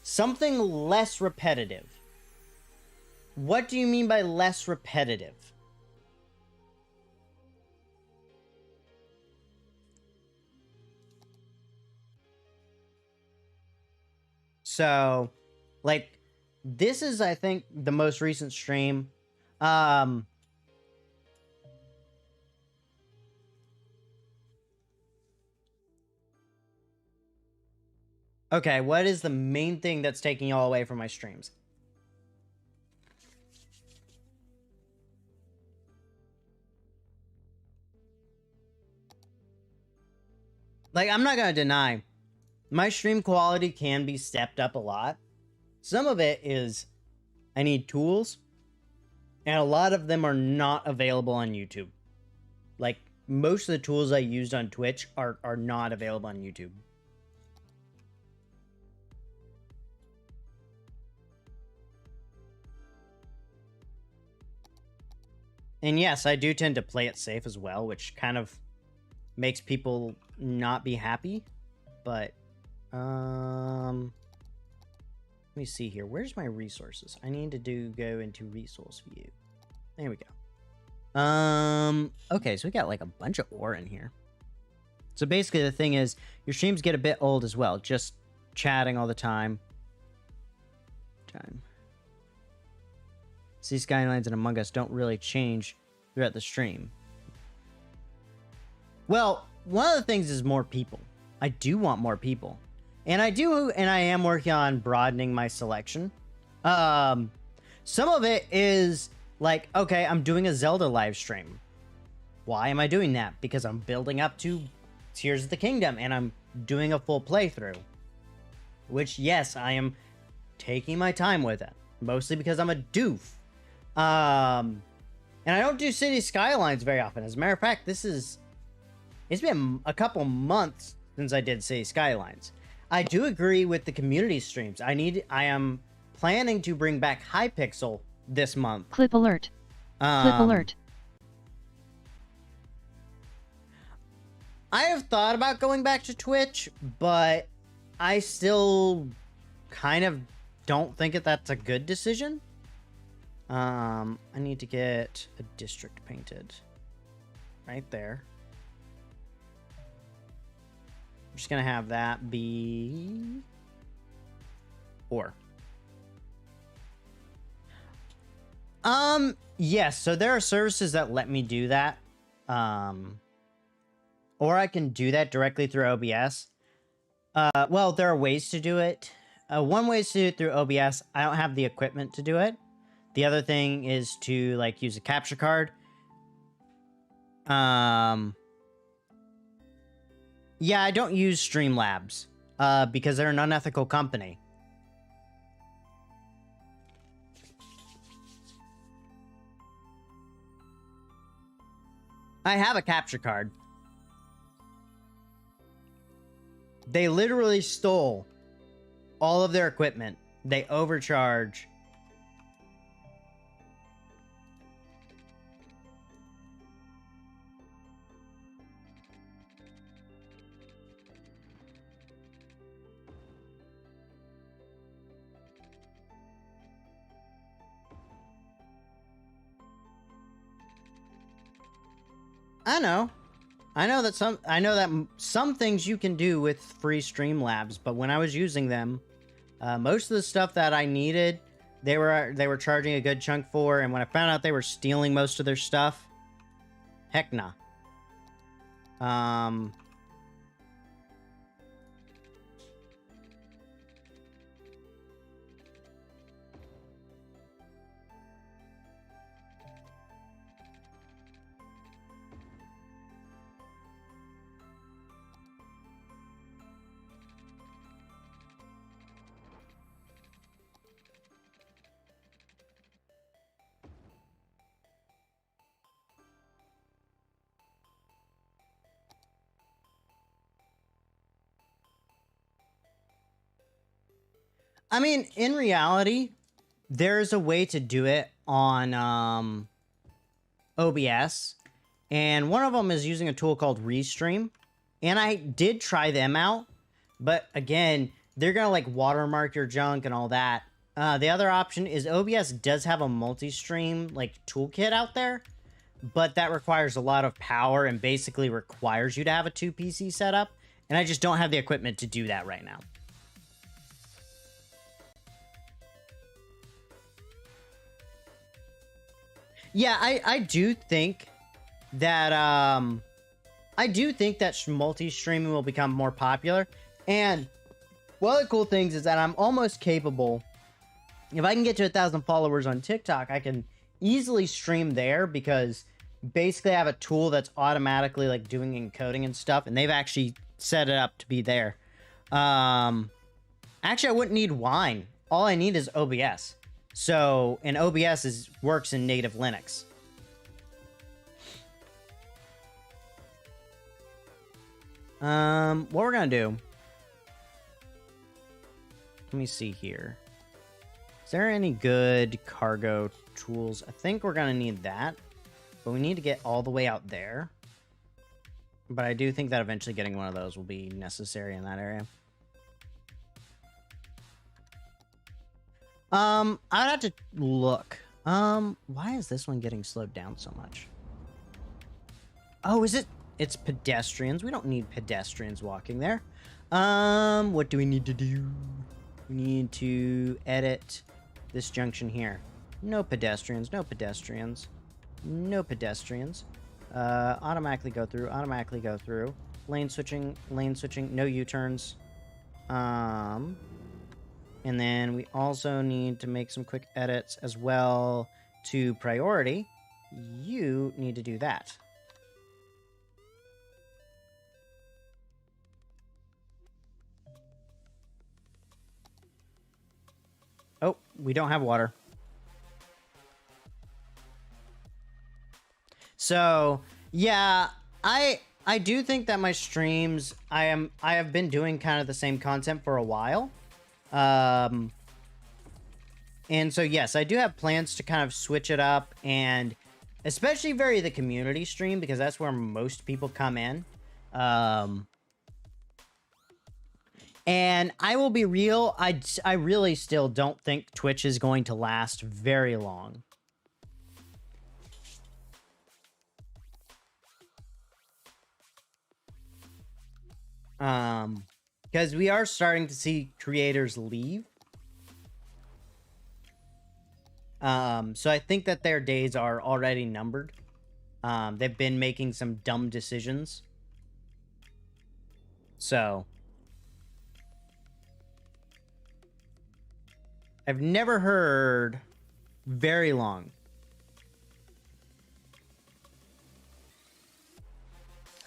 something less repetitive. What do you mean by less repetitive? So, like, this is, I think, the most recent stream. Okay, what is the main thing that's taking y'all away from my streams? Like, I'm not gonna deny, my stream quality can be stepped up a lot. Some of it is I need tools, and a lot of them are not available on YouTube. Like, most of the tools I used on Twitch are not available on YouTube. And yes, I do tend to play it safe as well, which kind of makes people not be happy. But, let me see here. Where's my resources? I need to go into resource view. There we go. Okay, so we got like a bunch of ore in here. So basically the thing is, your streams get a bit old as well, just chatting all the time. See, Skylines and Among Us don't really change throughout the stream. Well, one of the things is more people. I do want more people. And I am working on broadening my selection. Some of it is like, okay, I'm doing a Zelda live stream. Why am I doing that? Because I'm building up to Tears of the Kingdom and I'm doing a full playthrough. Which, yes, I am taking my time with it. Mostly because I'm a doof. And I don't do City Skylines very often. As a matter of fact, it's been a couple months since I did City Skylines. I do agree with the community streams. I am planning to bring back Hypixel this month. Clip alert. Clip alert. I have thought about going back to Twitch, but I still kind of don't think that's a good decision. I need to get a district painted right there. I'm just gonna have that be ore. Yes, so there are services that let me do that. Or I can do that directly through OBS. Well, there are ways to do it. One way is to do it through OBS. I don't have the equipment to do it. The other thing is to like use a capture card. Yeah, I don't use Streamlabs because they're an unethical company. I have a capture card. They literally stole all of their equipment. They overcharge. I know that some things you can do with free Streamlabs, but when I was using them, most of the stuff that I needed, they were charging a good chunk for, and when I found out they were stealing most of their stuff, heck nah. I mean, in reality, there's a way to do it on OBS, and one of them is using a tool called Restream, and I did try them out, but again, they're gonna like watermark your junk and all that. The other option is OBS does have a multi-stream like toolkit out there, but that requires a lot of power and basically requires you to have a 2 PC setup, and I just don't have the equipment to do that right now. Yeah, I do think that multi-streaming will become more popular. And one of the cool things is that I'm almost capable. If I can get to 1,000 followers on TikTok, I can easily stream there because basically I have a tool that's automatically like doing encoding and stuff, and they've actually set it up to be there. Actually, I wouldn't need Wine. All I need is OBS. So, and OBS works in native Linux. What we're gonna do... Let me see here. Is there any good cargo tools? I think we're gonna need that. But we need to get all the way out there. But I do think that eventually getting one of those will be necessary in that area. I'd have to look. Why is this one getting slowed down so much? Oh, is it? It's pedestrians. We don't need pedestrians walking there. What do we need to do? We need to edit this junction here. No pedestrians, no pedestrians, no pedestrians. Automatically go through, automatically go through. Lane switching, no U-turns. And then we also need to make some quick edits as well to priority. You need to do that. Oh, we don't have water. So, yeah, I do think that my streams, I have been doing kind of the same content for a while. And so, yes, I do have plans to kind of switch it up and especially vary the community stream because that's where most people come in. And I will be real, I really still don't think Twitch is going to last very long. Because we are starting to see creators leave. So I think that their days are already numbered. They've been making some dumb decisions. So I've never heard very long.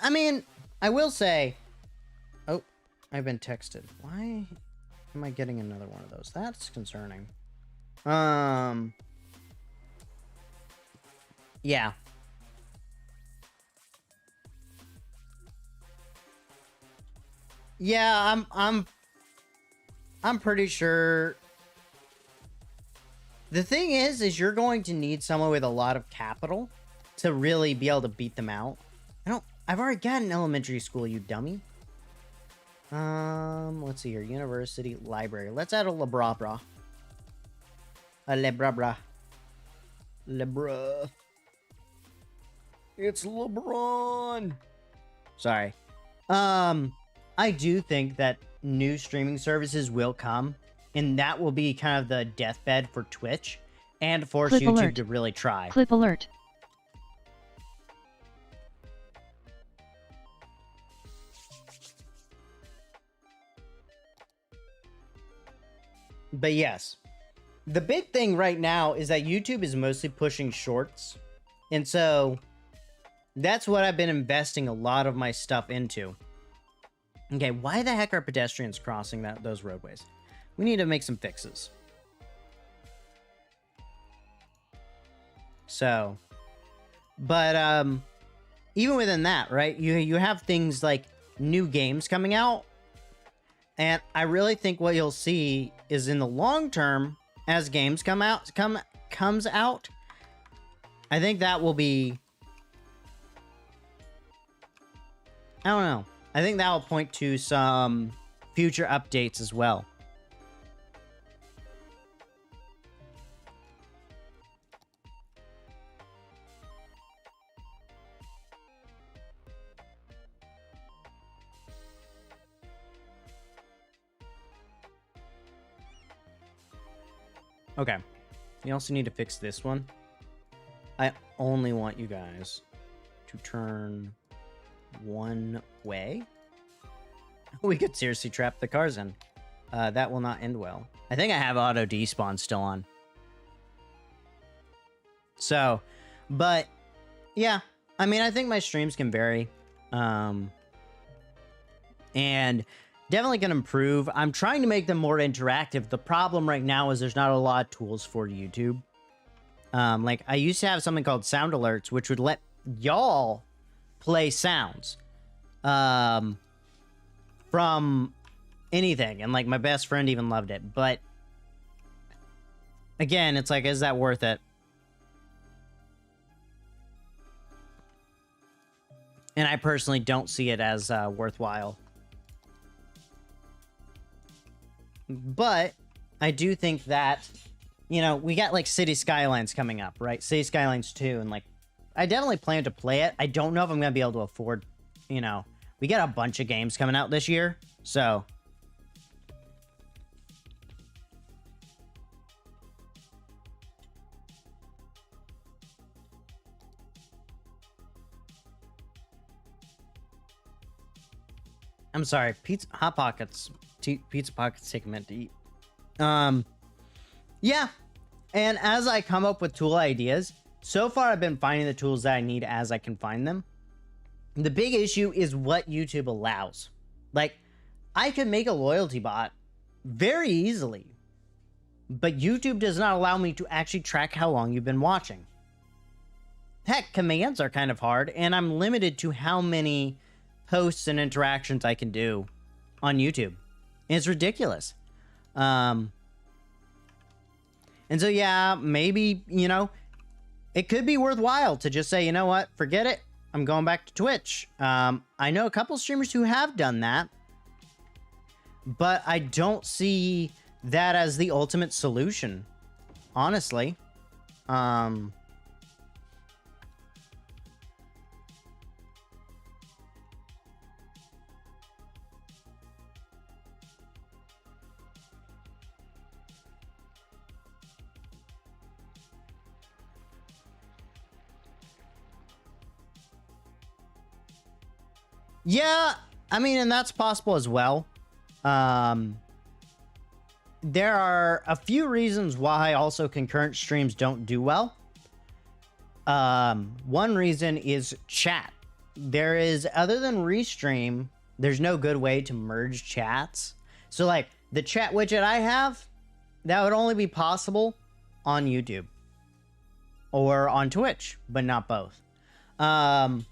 I mean, I will say, oh, I've been texted. Why am I getting another one of those? That's concerning. Yeah. Yeah, I'm pretty sure. The thing is you're going to need someone with a lot of capital to really be able to beat them out. I've already got an elementary school, you dummy. Let's see here. University, library. Let's add a Lebrabra. A Lebrabra. Lebra. It's LeBron. Sorry. I do think that new streaming services will come, and that will be kind of the deathbed for Twitch and force Clip YouTube alert. to really try. Clip alert. But yes, the big thing right now is that YouTube is mostly pushing shorts. And so that's what I've been investing a lot of my stuff into. Okay, why the heck are pedestrians crossing those roadways? We need to make some fixes. So, but even within that, right? You have things like new games coming out. And I really think what you'll see is in the long term, as games comes out, I think that will be, I don't know. I think that will point to some future updates as well. Okay. We also need to fix this one. I only want you guys to turn one way. We could seriously trap the cars in. That will not end well. I think I have auto despawn still on. So, but yeah, I mean, I think my streams can vary. And definitely can improve. I'm trying to make them more interactive. The problem right now is there's not a lot of tools for YouTube. Like I used to have something called sound alerts, which would let y'all play sounds from anything. And like my best friend even loved it. But again, it's like, is that worth it? And I personally don't see it as worthwhile. But I do think that, you know, we got like City Skylines coming up, right? City Skylines 2, and like, I definitely plan to play it. I don't know if I'm going to be able to afford, you know, we got a bunch of games coming out this year, so. I'm sorry, Hot Pockets, Pizza Pockets take a minute to eat. Yeah, and as I come up with tool ideas, so far I've been finding the tools that I need as I can find them. The big issue is what YouTube allows. Like, I could make a loyalty bot very easily, but YouTube does not allow me to actually track how long you've been watching. Heck, commands are kind of hard, and I'm limited to how many posts and interactions I can do on YouTube. And it's ridiculous. And so, yeah, maybe, you know, it could be worthwhile to just say, you know what, forget it. I'm going back to Twitch. I know a couple streamers who have done that, but I don't see that as the ultimate solution, honestly. Yeah, I mean, and that's possible as well. There are a few reasons why also concurrent streams don't do well. One reason is chat. There is, other than Restream, there's no good way to merge chats. So like the chat widget I have, that would only be possible on YouTube or on Twitch, but not both. And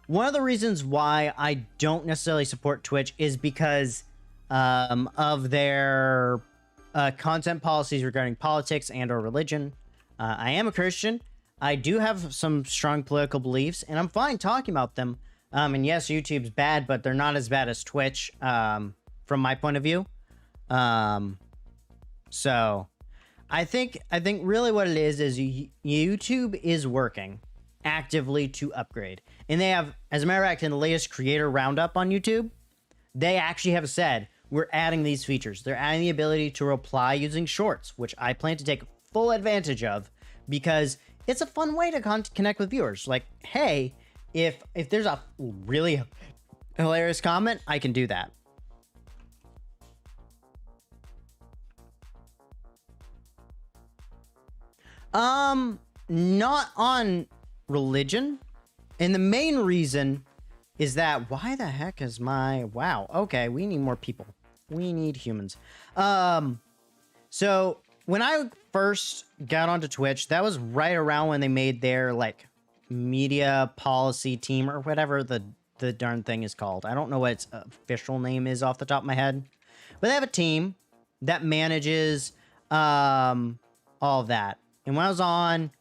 one of the reasons why I don't necessarily support Twitch is because of their content policies regarding politics and or religion. I am a Christian. I do have some strong political beliefs, and I'm fine talking about them. And yes, YouTube's bad, but they're not as bad as Twitch from my point of view. So I think really what it is YouTube is working actively to upgrade. And they have, as a matter of fact, in the latest creator roundup on YouTube, they actually have said, we're adding these features. They're adding the ability to reply using shorts, which I plan to take full advantage of because it's a fun way to connect with viewers. Like, hey, if there's a really hilarious comment, I can do that. Not on religion. And the main reason is that, why the heck is wow, okay, we need more people. We need humans. So when I first got onto Twitch, that was right around when they made their like media policy team or whatever the darn thing is called. I don't know what its official name is off the top of my head, but they have a team that manages all of that. And when I was on,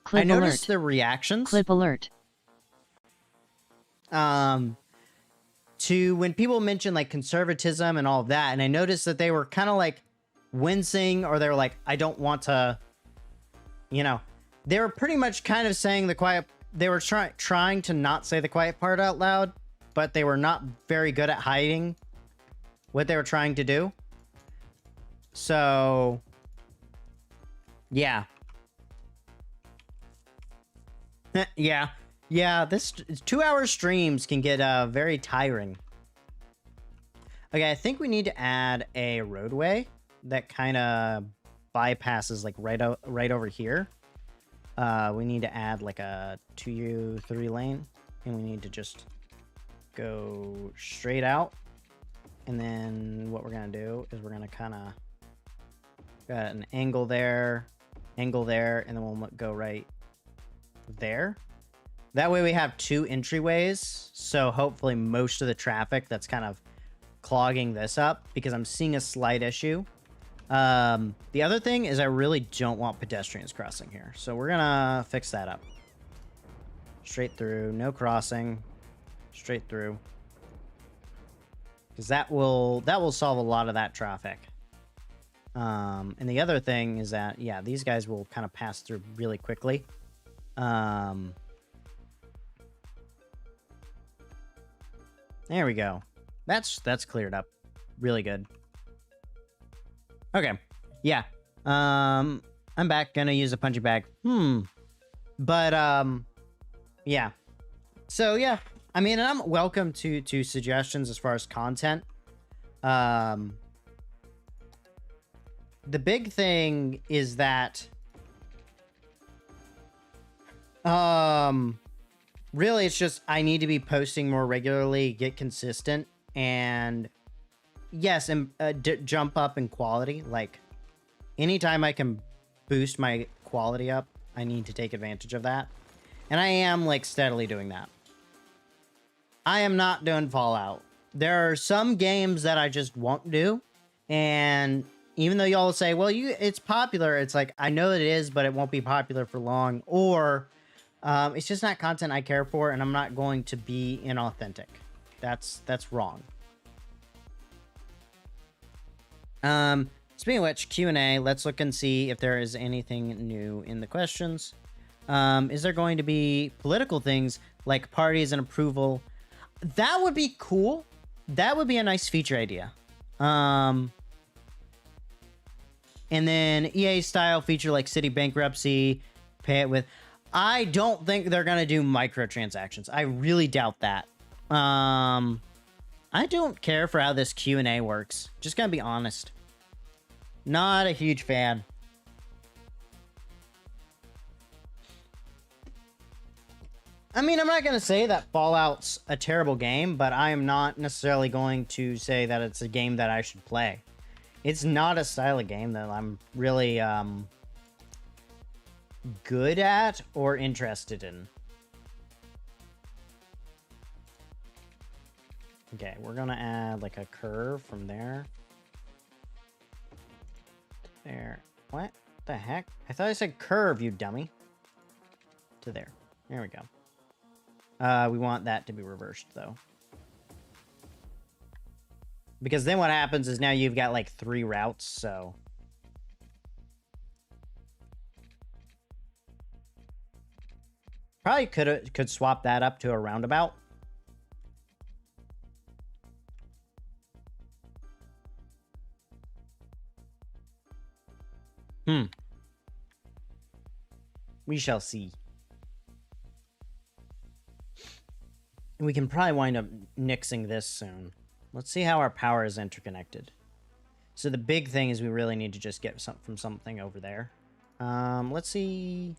Clip I noticed alert. the reactions. Clip alert. To when people mention like conservatism and all of that, and I noticed that they were kind of like wincing, or they were like, I don't want to, you know, they were pretty much kind of saying the quiet, they were trying to not say the quiet part out loud, but they were not very good at hiding what they were trying to do. So, yeah. Yeah, this 2-hour streams can get very tiring. Okay, I think we need to add a roadway that kind of bypasses like right over here. We need to add like a 2-3 lane, and we need to just go straight out. And then what we're gonna do is we're gonna kind of got an angle there, and then we'll go right there. That way we have 2 entryways, so hopefully most of the traffic that's kind of clogging this up, because I'm seeing a slight issue. The other thing is I really don't want pedestrians crossing here, so we're gonna fix that up. Straight through. No crossing. Straight through. Because that will solve a lot of that traffic. And the other thing is that, yeah, these guys will kind of pass through really quickly. There we go. That's cleared up. Really good. Okay. Yeah. I'm back. Gonna use a punching bag. But, yeah. So, yeah. I mean, I'm welcome to suggestions as far as content. The big thing is that, really, it's just I need to be posting more regularly, get consistent, and yes, and jump up in quality. Like, anytime I can boost my quality up, I need to take advantage of that. And I am, like, steadily doing that. I am not doing Fallout. There are some games that I just won't do. And even though y'all say, well, it's popular, it's like, I know it is, but it won't be popular for long. Or it's just not content I care for, and I'm not going to be inauthentic. That's wrong. Speaking of which, Q&A, let's look and see if there is anything new in the questions. Is there going to be political things like parties and approval? That would be cool. That would be a nice feature idea. And then EA style feature like city bankruptcy, pay it with. I don't think they're gonna do microtransactions. I really doubt that. I don't care for how this Q&A works. Just gonna be honest. Not a huge fan. I mean, I'm not going to say that Fallout's a terrible game, but I am not necessarily going to say that it's a game that I should play. It's not a style of game that I'm really good at or interested in. Okay, we're going to add like a curve from there. There. What the heck? I thought I said curve, you dummy. To there. There we go. We want that to be reversed, though. Because then what happens is now you've got, like, 3 routes, so... Probably could swap that up to a roundabout. We shall see. We can probably wind up nixing this soon. Let's see how our power is interconnected. So the big thing is we really need to just get from something over there. Let's see.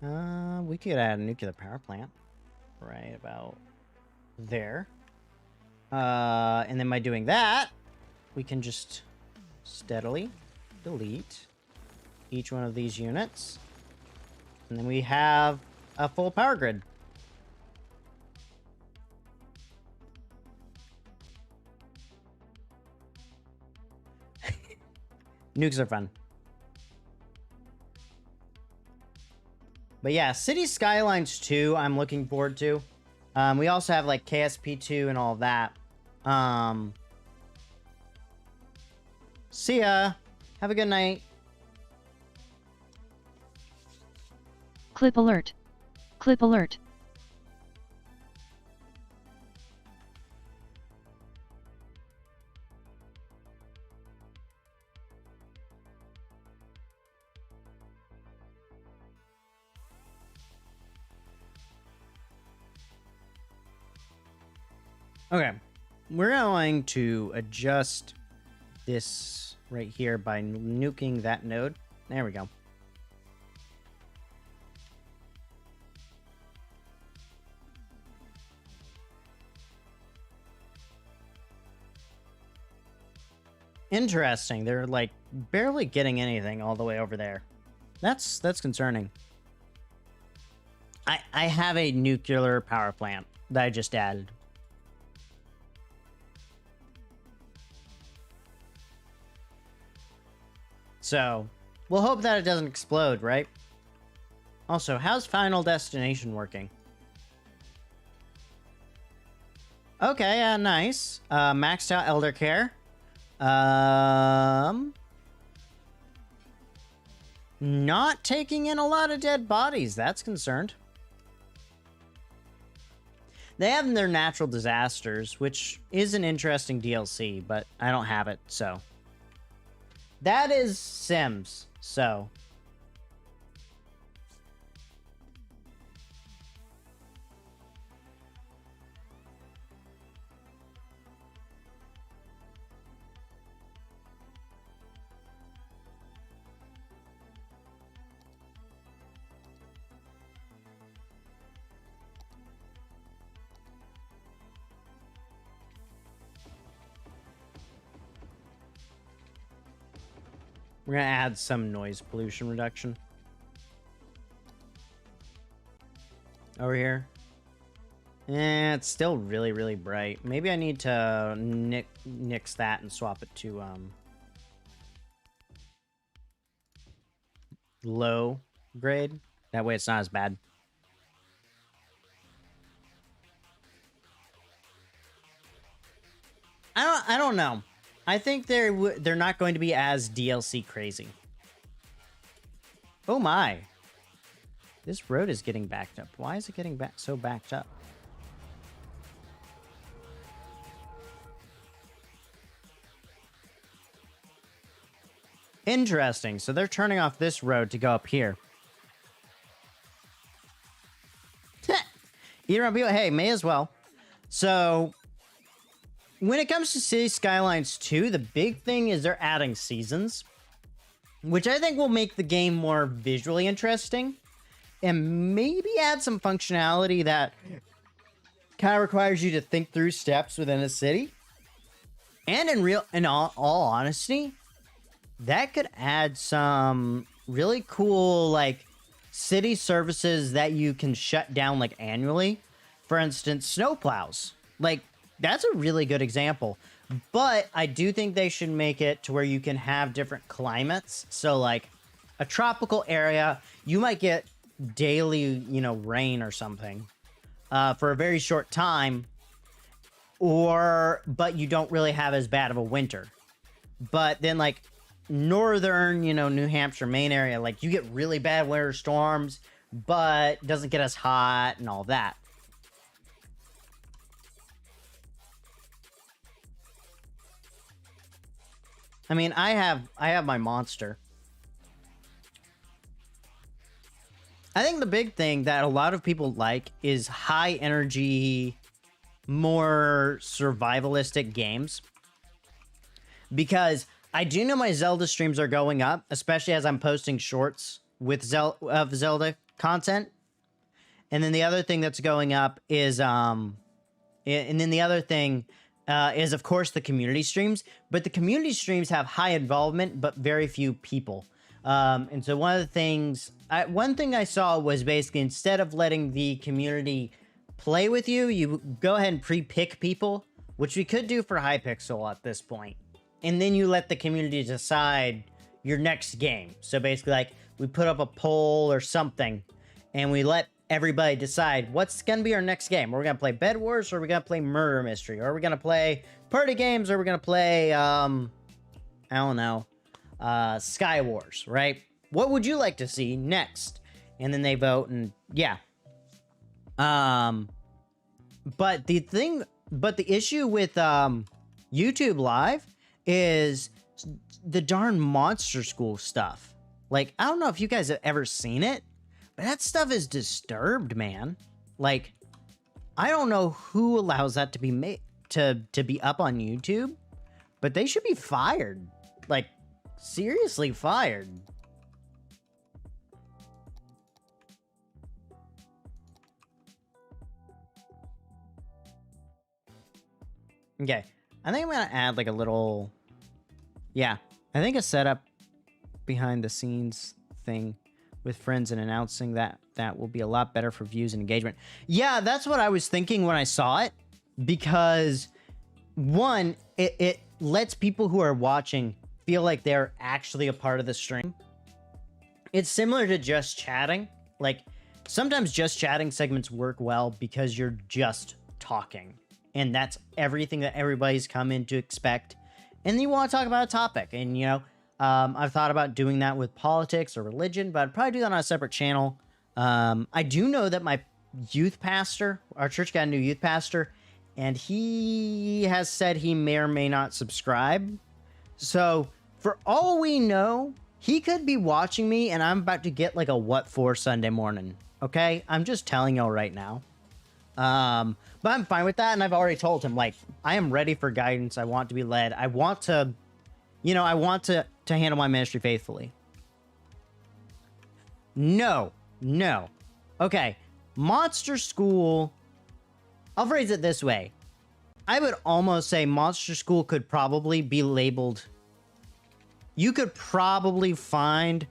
We could add a nuclear power plant. Right about there. And then by doing that, we can just steadily delete each one of these units. And then we have a full power grid. Nukes are fun. But yeah, City Skylines 2, I'm looking forward to. We also have like KSP2 and all of that. See ya. Have a good night. Clip alert. Clip alert. Okay, we're going to adjust this right here by nuking that node. There we go. Interesting. They're like barely getting anything all the way over there. That's concerning. I have a nuclear power plant that I just added. So, we'll hope that it doesn't explode, right? Also, how's Final Destination working? Okay, nice. Maxed out Elder Care. Not taking in a lot of dead bodies. That's concerned. They have their natural disasters, which is an interesting DLC, but I don't have it, so. That is Sims, so. We're gonna add some noise pollution reduction. Over here. It's still really, really bright. Maybe I need to nix that and swap it to low grade. That way it's not as bad. I don't know. I think they're not going to be as DLC crazy. Oh my. This road is getting backed up. Why is it getting so backed up? Interesting. So they're turning off this road to go up here. You know, hey, may as well. So when it comes to City Skylines 2, the big thing is they're adding seasons, which I think will make the game more visually interesting and maybe add some functionality that kind of requires you to think through steps within a city. And in all honesty, that could add some really cool, like, city services that you can shut down, like, annually. For instance, snowplows. Like, that's a really good example. But I do think they should make it to where you can have different climates. So, like, a tropical area, you might get daily, you know, rain or something for a very short time. But you don't really have as bad of a winter. But then, like, northern, you know, New Hampshire, Maine area, like, you get really bad winter storms, but doesn't get as hot and all that. I mean, I have my monster. I think the big thing that a lot of people like is high energy, more survivalistic games. Because I do know my Zelda streams are going up, especially as I'm posting shorts with Zelda content. And then the other thing that's going up is is, of course, the community streams. But the community streams have high involvement, but very few people. And so one thing I saw was basically instead of letting the community play with you, you go ahead and pre-pick people, which we could do for Hypixel at this point. And then you let the community decide your next game. So basically, like, we put up a poll or something, and we let everybody decide what's going to be our next game. Are we going to play Bed Wars, or are we going to play Murder Mystery? Or are we going to play party games, or are we going to play, I don't know, Sky Wars, right? What would you like to see next? And then they vote, and yeah. But the issue with YouTube Live is the darn Monster School stuff. Like, I don't know if you guys have ever seen it, but that stuff is disturbed, man. Like, I don't know who allows that to be made to be up on YouTube, but they should be fired. Like, seriously fired. Okay, I think I'm gonna add like a little, yeah, I think a setup behind the scenes thing with friends and announcing that will be a lot better for views and engagement. Yeah, that's what I was thinking when I saw it, because one, it lets people who are watching feel like they're actually a part of the stream. It's similar to just chatting, Like, sometimes just chatting segments work well because you're just talking. And that's everything that everybody's come in to expect. And then you want to talk about a topic. And, you know, I've thought about doing that with politics or religion, but I'd probably do that on a separate channel. I do know that my youth pastor, our church got a new youth pastor, and he has said he may or may not subscribe. So for all we know, he could be watching me and I'm about to get like a what for Sunday morning. Okay. I'm just telling y'all right now. But I'm fine with that. And I've already told him, like, I am ready for guidance. I want to be led. I want to, you know, I want to handle my ministry faithfully. No. Okay. Monster School. I'll phrase it this way. I would almost say Monster School could probably be labeled. You could probably find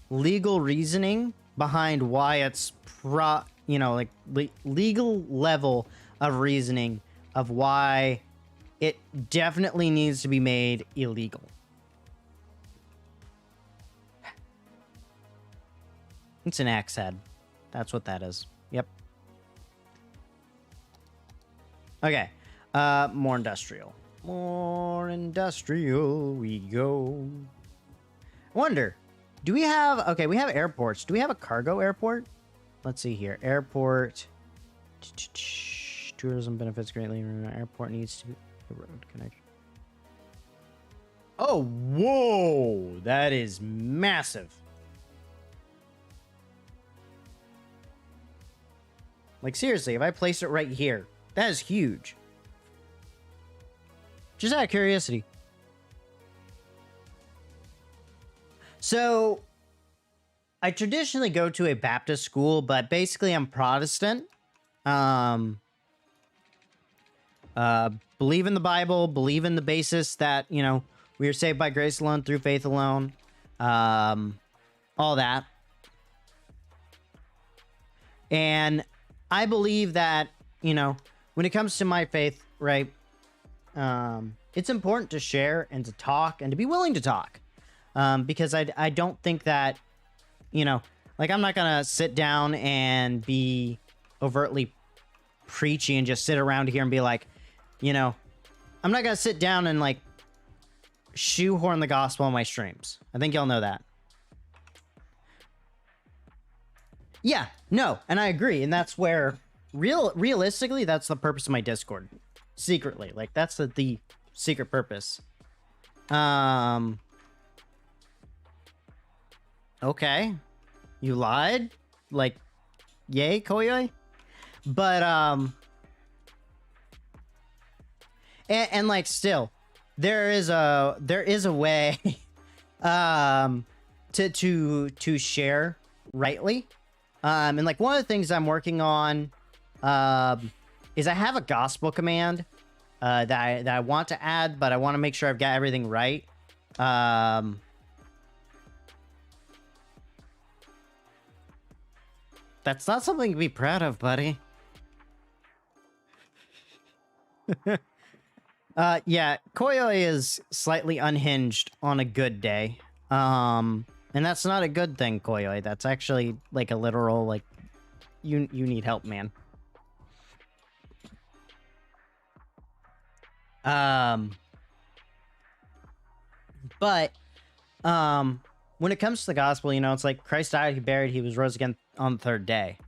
legal reasoning behind why it's like legal level of reasoning of why it definitely needs to be made illegal. It's an axe head. That's what that is. Yep. Okay. More industrial. More industrial we go. I wonder, do we have... Okay, we have airports. Do we have a cargo airport? Let's see here. Airport. Tourism benefits greatly. Airport needs to be a road connection. Oh, whoa! That is massive. Like, seriously, if I place it right here, that is huge. Just out of curiosity. So, I traditionally go to a Baptist school, but basically I'm Protestant. Believe in the Bible, believe in the basis that, you know, we are saved by grace alone, through faith alone. All that. And I believe that, you know, when it comes to my faith, right, it's important to share and to talk and to be willing to talk. Because I don't think that, you know, like, I'm not going to sit down and be overtly preachy and just sit around here and be like, you know, I'm not going to sit down and, like, shoehorn the gospel on my streams. I think y'all know that. Yeah, no, and I agree. And that's where, realistically, that's the purpose of my Discord. Secretly. Like, that's the secret purpose. Okay. You lied? Like, yay, Koyoi? But, and like, still, there is a way, to share rightly. And like, one of the things I'm working on, is I have a gospel command, that I want to add, but I want to make sure I've got everything right. That's not something to be proud of, buddy. Yeah, Koyoi is slightly unhinged on a good day. And that's not a good thing, Koyoi. That's actually like a literal, like, you need help, man. But when it comes to the gospel, you know, it's like Christ died, he buried, he was rose again on the third day.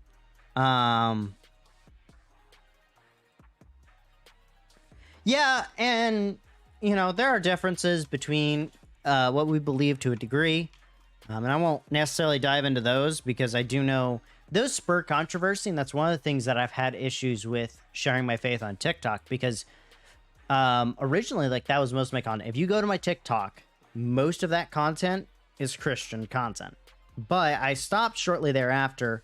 Yeah, and, you know, there are differences between what we believe to a degree. And I won't necessarily dive into those because I do know those spur controversy, and that's one of the things that I've had issues with sharing my faith on TikTok, because originally, like, that was most of my content. If you go to my TikTok, most of that content is Christian content. But I stopped shortly thereafter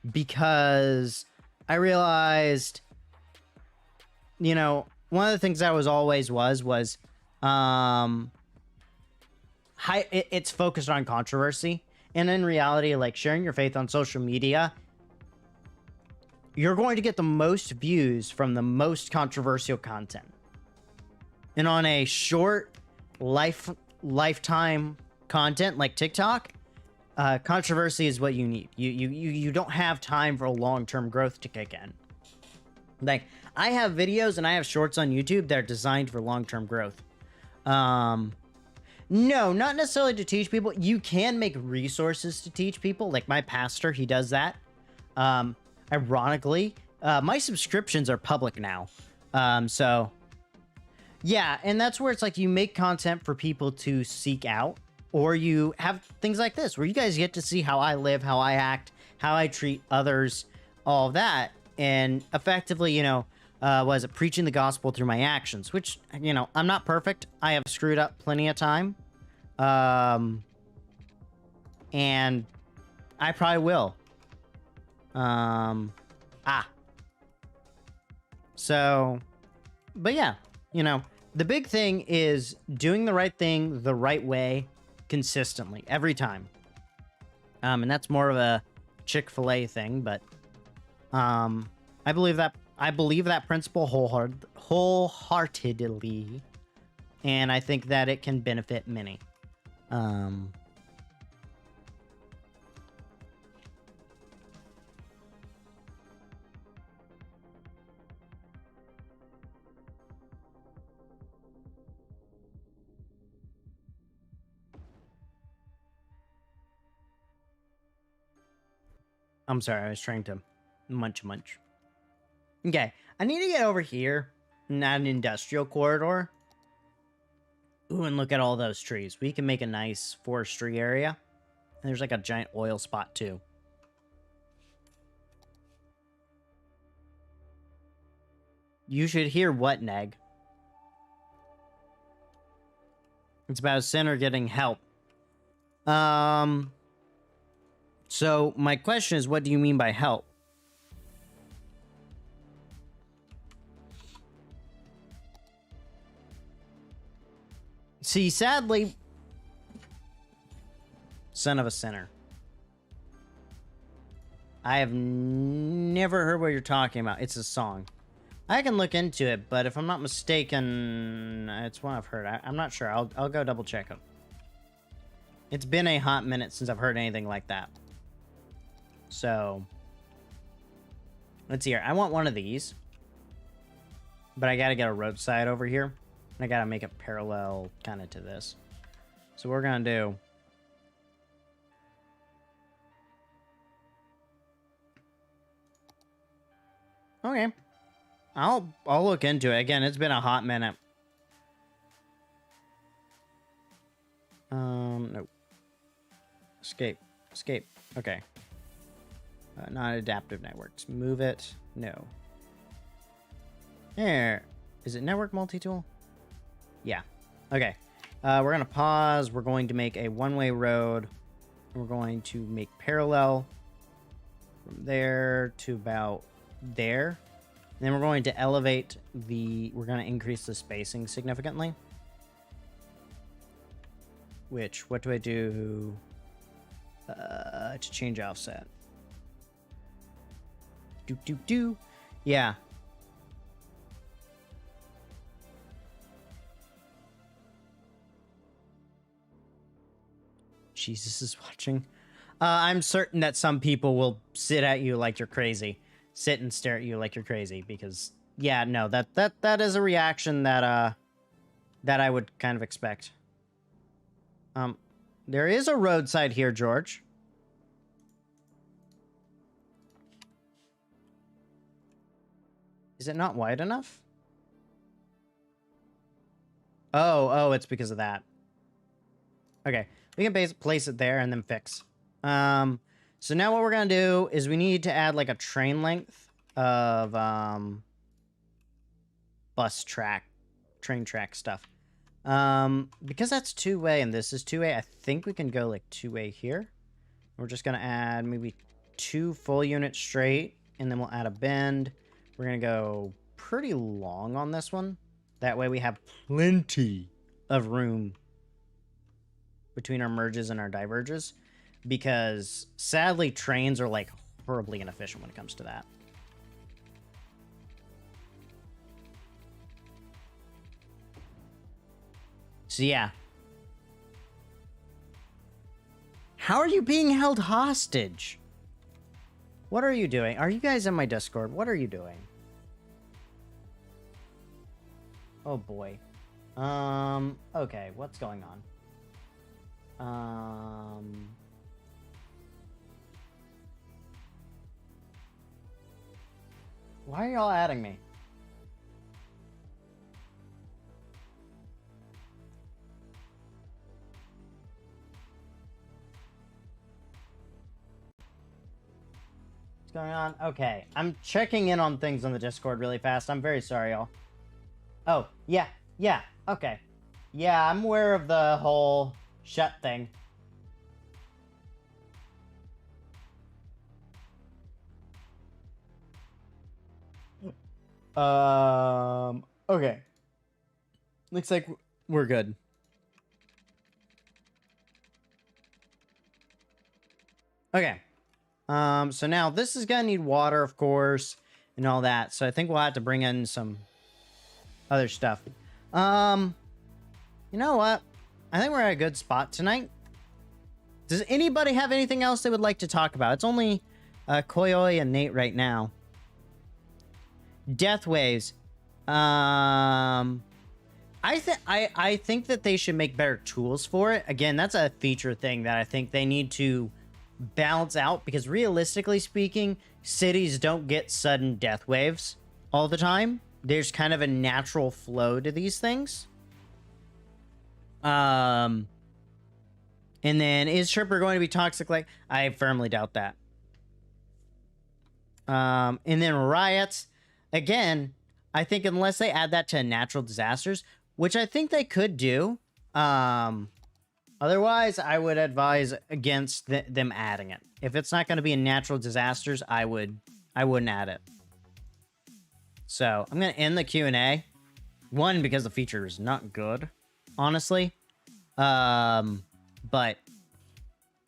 because I realized, you know, one of the things I was always was it's focused on controversy. And in reality, like, sharing your faith on social media, you're going to get the most views from the most controversial content. And on a short lifetime content like TikTok, controversy is what you need. You don't have time for long-term growth to kick in. Like, I have videos and I have shorts on YouTube that are designed for long-term growth. No, not necessarily to teach people. You can make resources to teach people. Like my pastor, he does that. Ironically, my subscriptions are public now. So yeah, and that's where it's like you make content for people to seek out, or you have things like this where you guys get to see how I live, how I act, how I treat others, all of that. And effectively, you know, was it preaching the gospel through my actions, which, you know, I'm not perfect. I have screwed up plenty of time. And I probably will. So, but yeah, you know, the big thing is doing the right thing the right way consistently every time. And that's more of a Chick-fil-A thing, but I believe that principle wholeheartedly, and I think that it can benefit many. I'm sorry, I was trying to munch. Okay, I need to get over here, not an industrial corridor. Ooh, and look at all those trees. We can make a nice forestry area. And there's like a giant oil spot too. You should hear what, Neg? It's about a sinner getting help. So my question is, what do you mean by help? See, sadly, son of a sinner. I have never heard what you're talking about. It's a song. I can look into it, but if I'm not mistaken, it's one I've heard. I'm not sure. I'll go double check it. It's been a hot minute since I've heard anything like that. So, let's see here. I want one of these, but I gotta get a roadside over here. I gotta make it parallel kind of to this. So what we're gonna do. Okay. I'll look into it. Again, it's been a hot minute. Nope. Escape. Okay. Not adaptive networks. Move it. No. There. Is it network multi-tool? Yeah. Okay. We're going to pause. We're going to make a one-way road. We're going to make parallel from there to about there. And then we're going to elevate we're going to increase the spacing significantly. What do I do to change offset? Yeah. Jesus is watching. I'm certain that some people will sit at you like you're crazy. Sit and stare at you like you're crazy because, yeah, no, that is a reaction that I would kind of expect. There is a roadside here, George. Is it not wide enough? Oh, it's because of that. Okay, we can place it there and then fix. So now what we're gonna do is we need to add like a train length of train track stuff. Because that's two-way and this is two-way, I think we can go like two-way here. We're just gonna add maybe 2 full units straight, and then we'll add a bend. We're gonna go pretty long on this one. That way we have plenty of room between our merges and our diverges, because sadly trains are like horribly inefficient when it comes to that. So yeah. How are you being held hostage? What are you doing? Are you guys in my Discord? What are you doing? Oh boy. Okay, what's going on? Why are y'all adding me? What's going on? Okay, I'm checking in on things on the Discord really fast. I'm very sorry, y'all. Oh, yeah, okay. Yeah, I'm aware of the whole shut thing. Okay. Looks like we're good. Okay. So now this is gonna need water, of course, and all that. So I think we'll have to bring in some other stuff. You know what? I think we're at a good spot tonight. Does anybody have anything else they would like to talk about? It's only Koyoi and Nate right now. Death waves. I think that they should make better tools for it. Again, that's a feature thing that I think they need to balance out, because realistically speaking, cities don't get sudden death waves all the time. There's kind of a natural flow to these things. And then, is Tripper going to be toxic? Like, I firmly doubt that. And then riots. Again, I think unless they add that to natural disasters, which I think they could do. Otherwise, I would advise against them adding it. If it's not going to be in natural disasters, I wouldn't add it. So I'm going to end the Q&A. One, because the feature is not good, honestly. But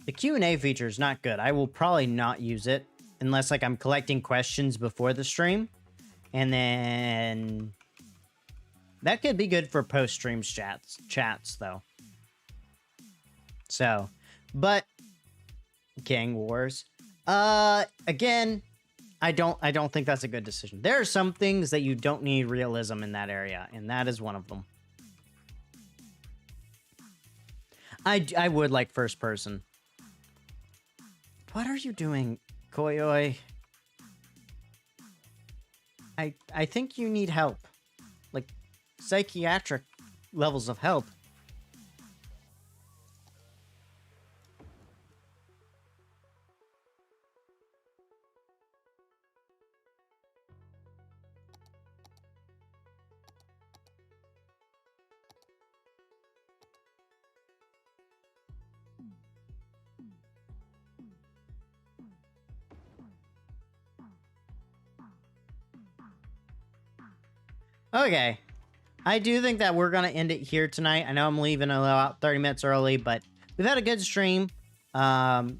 the Q&A feature is not good. I will probably not use it unless like I'm collecting questions before the stream. And then that could be good for post-stream chats though. So, but Gang Wars. Again, I don't think that's a good decision. There are some things that you don't need realism in that area, and that is one of them. I would like first person. What are you doing, Koyoi? I think you need help. Like, psychiatric levels of help. Okay. I do think that we're going to end it here tonight. I know I'm leaving about 30 minutes early, but we've had a good stream. So,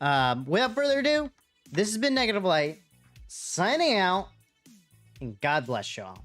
without further ado, this has been Negative Light, signing out, and God bless y'all.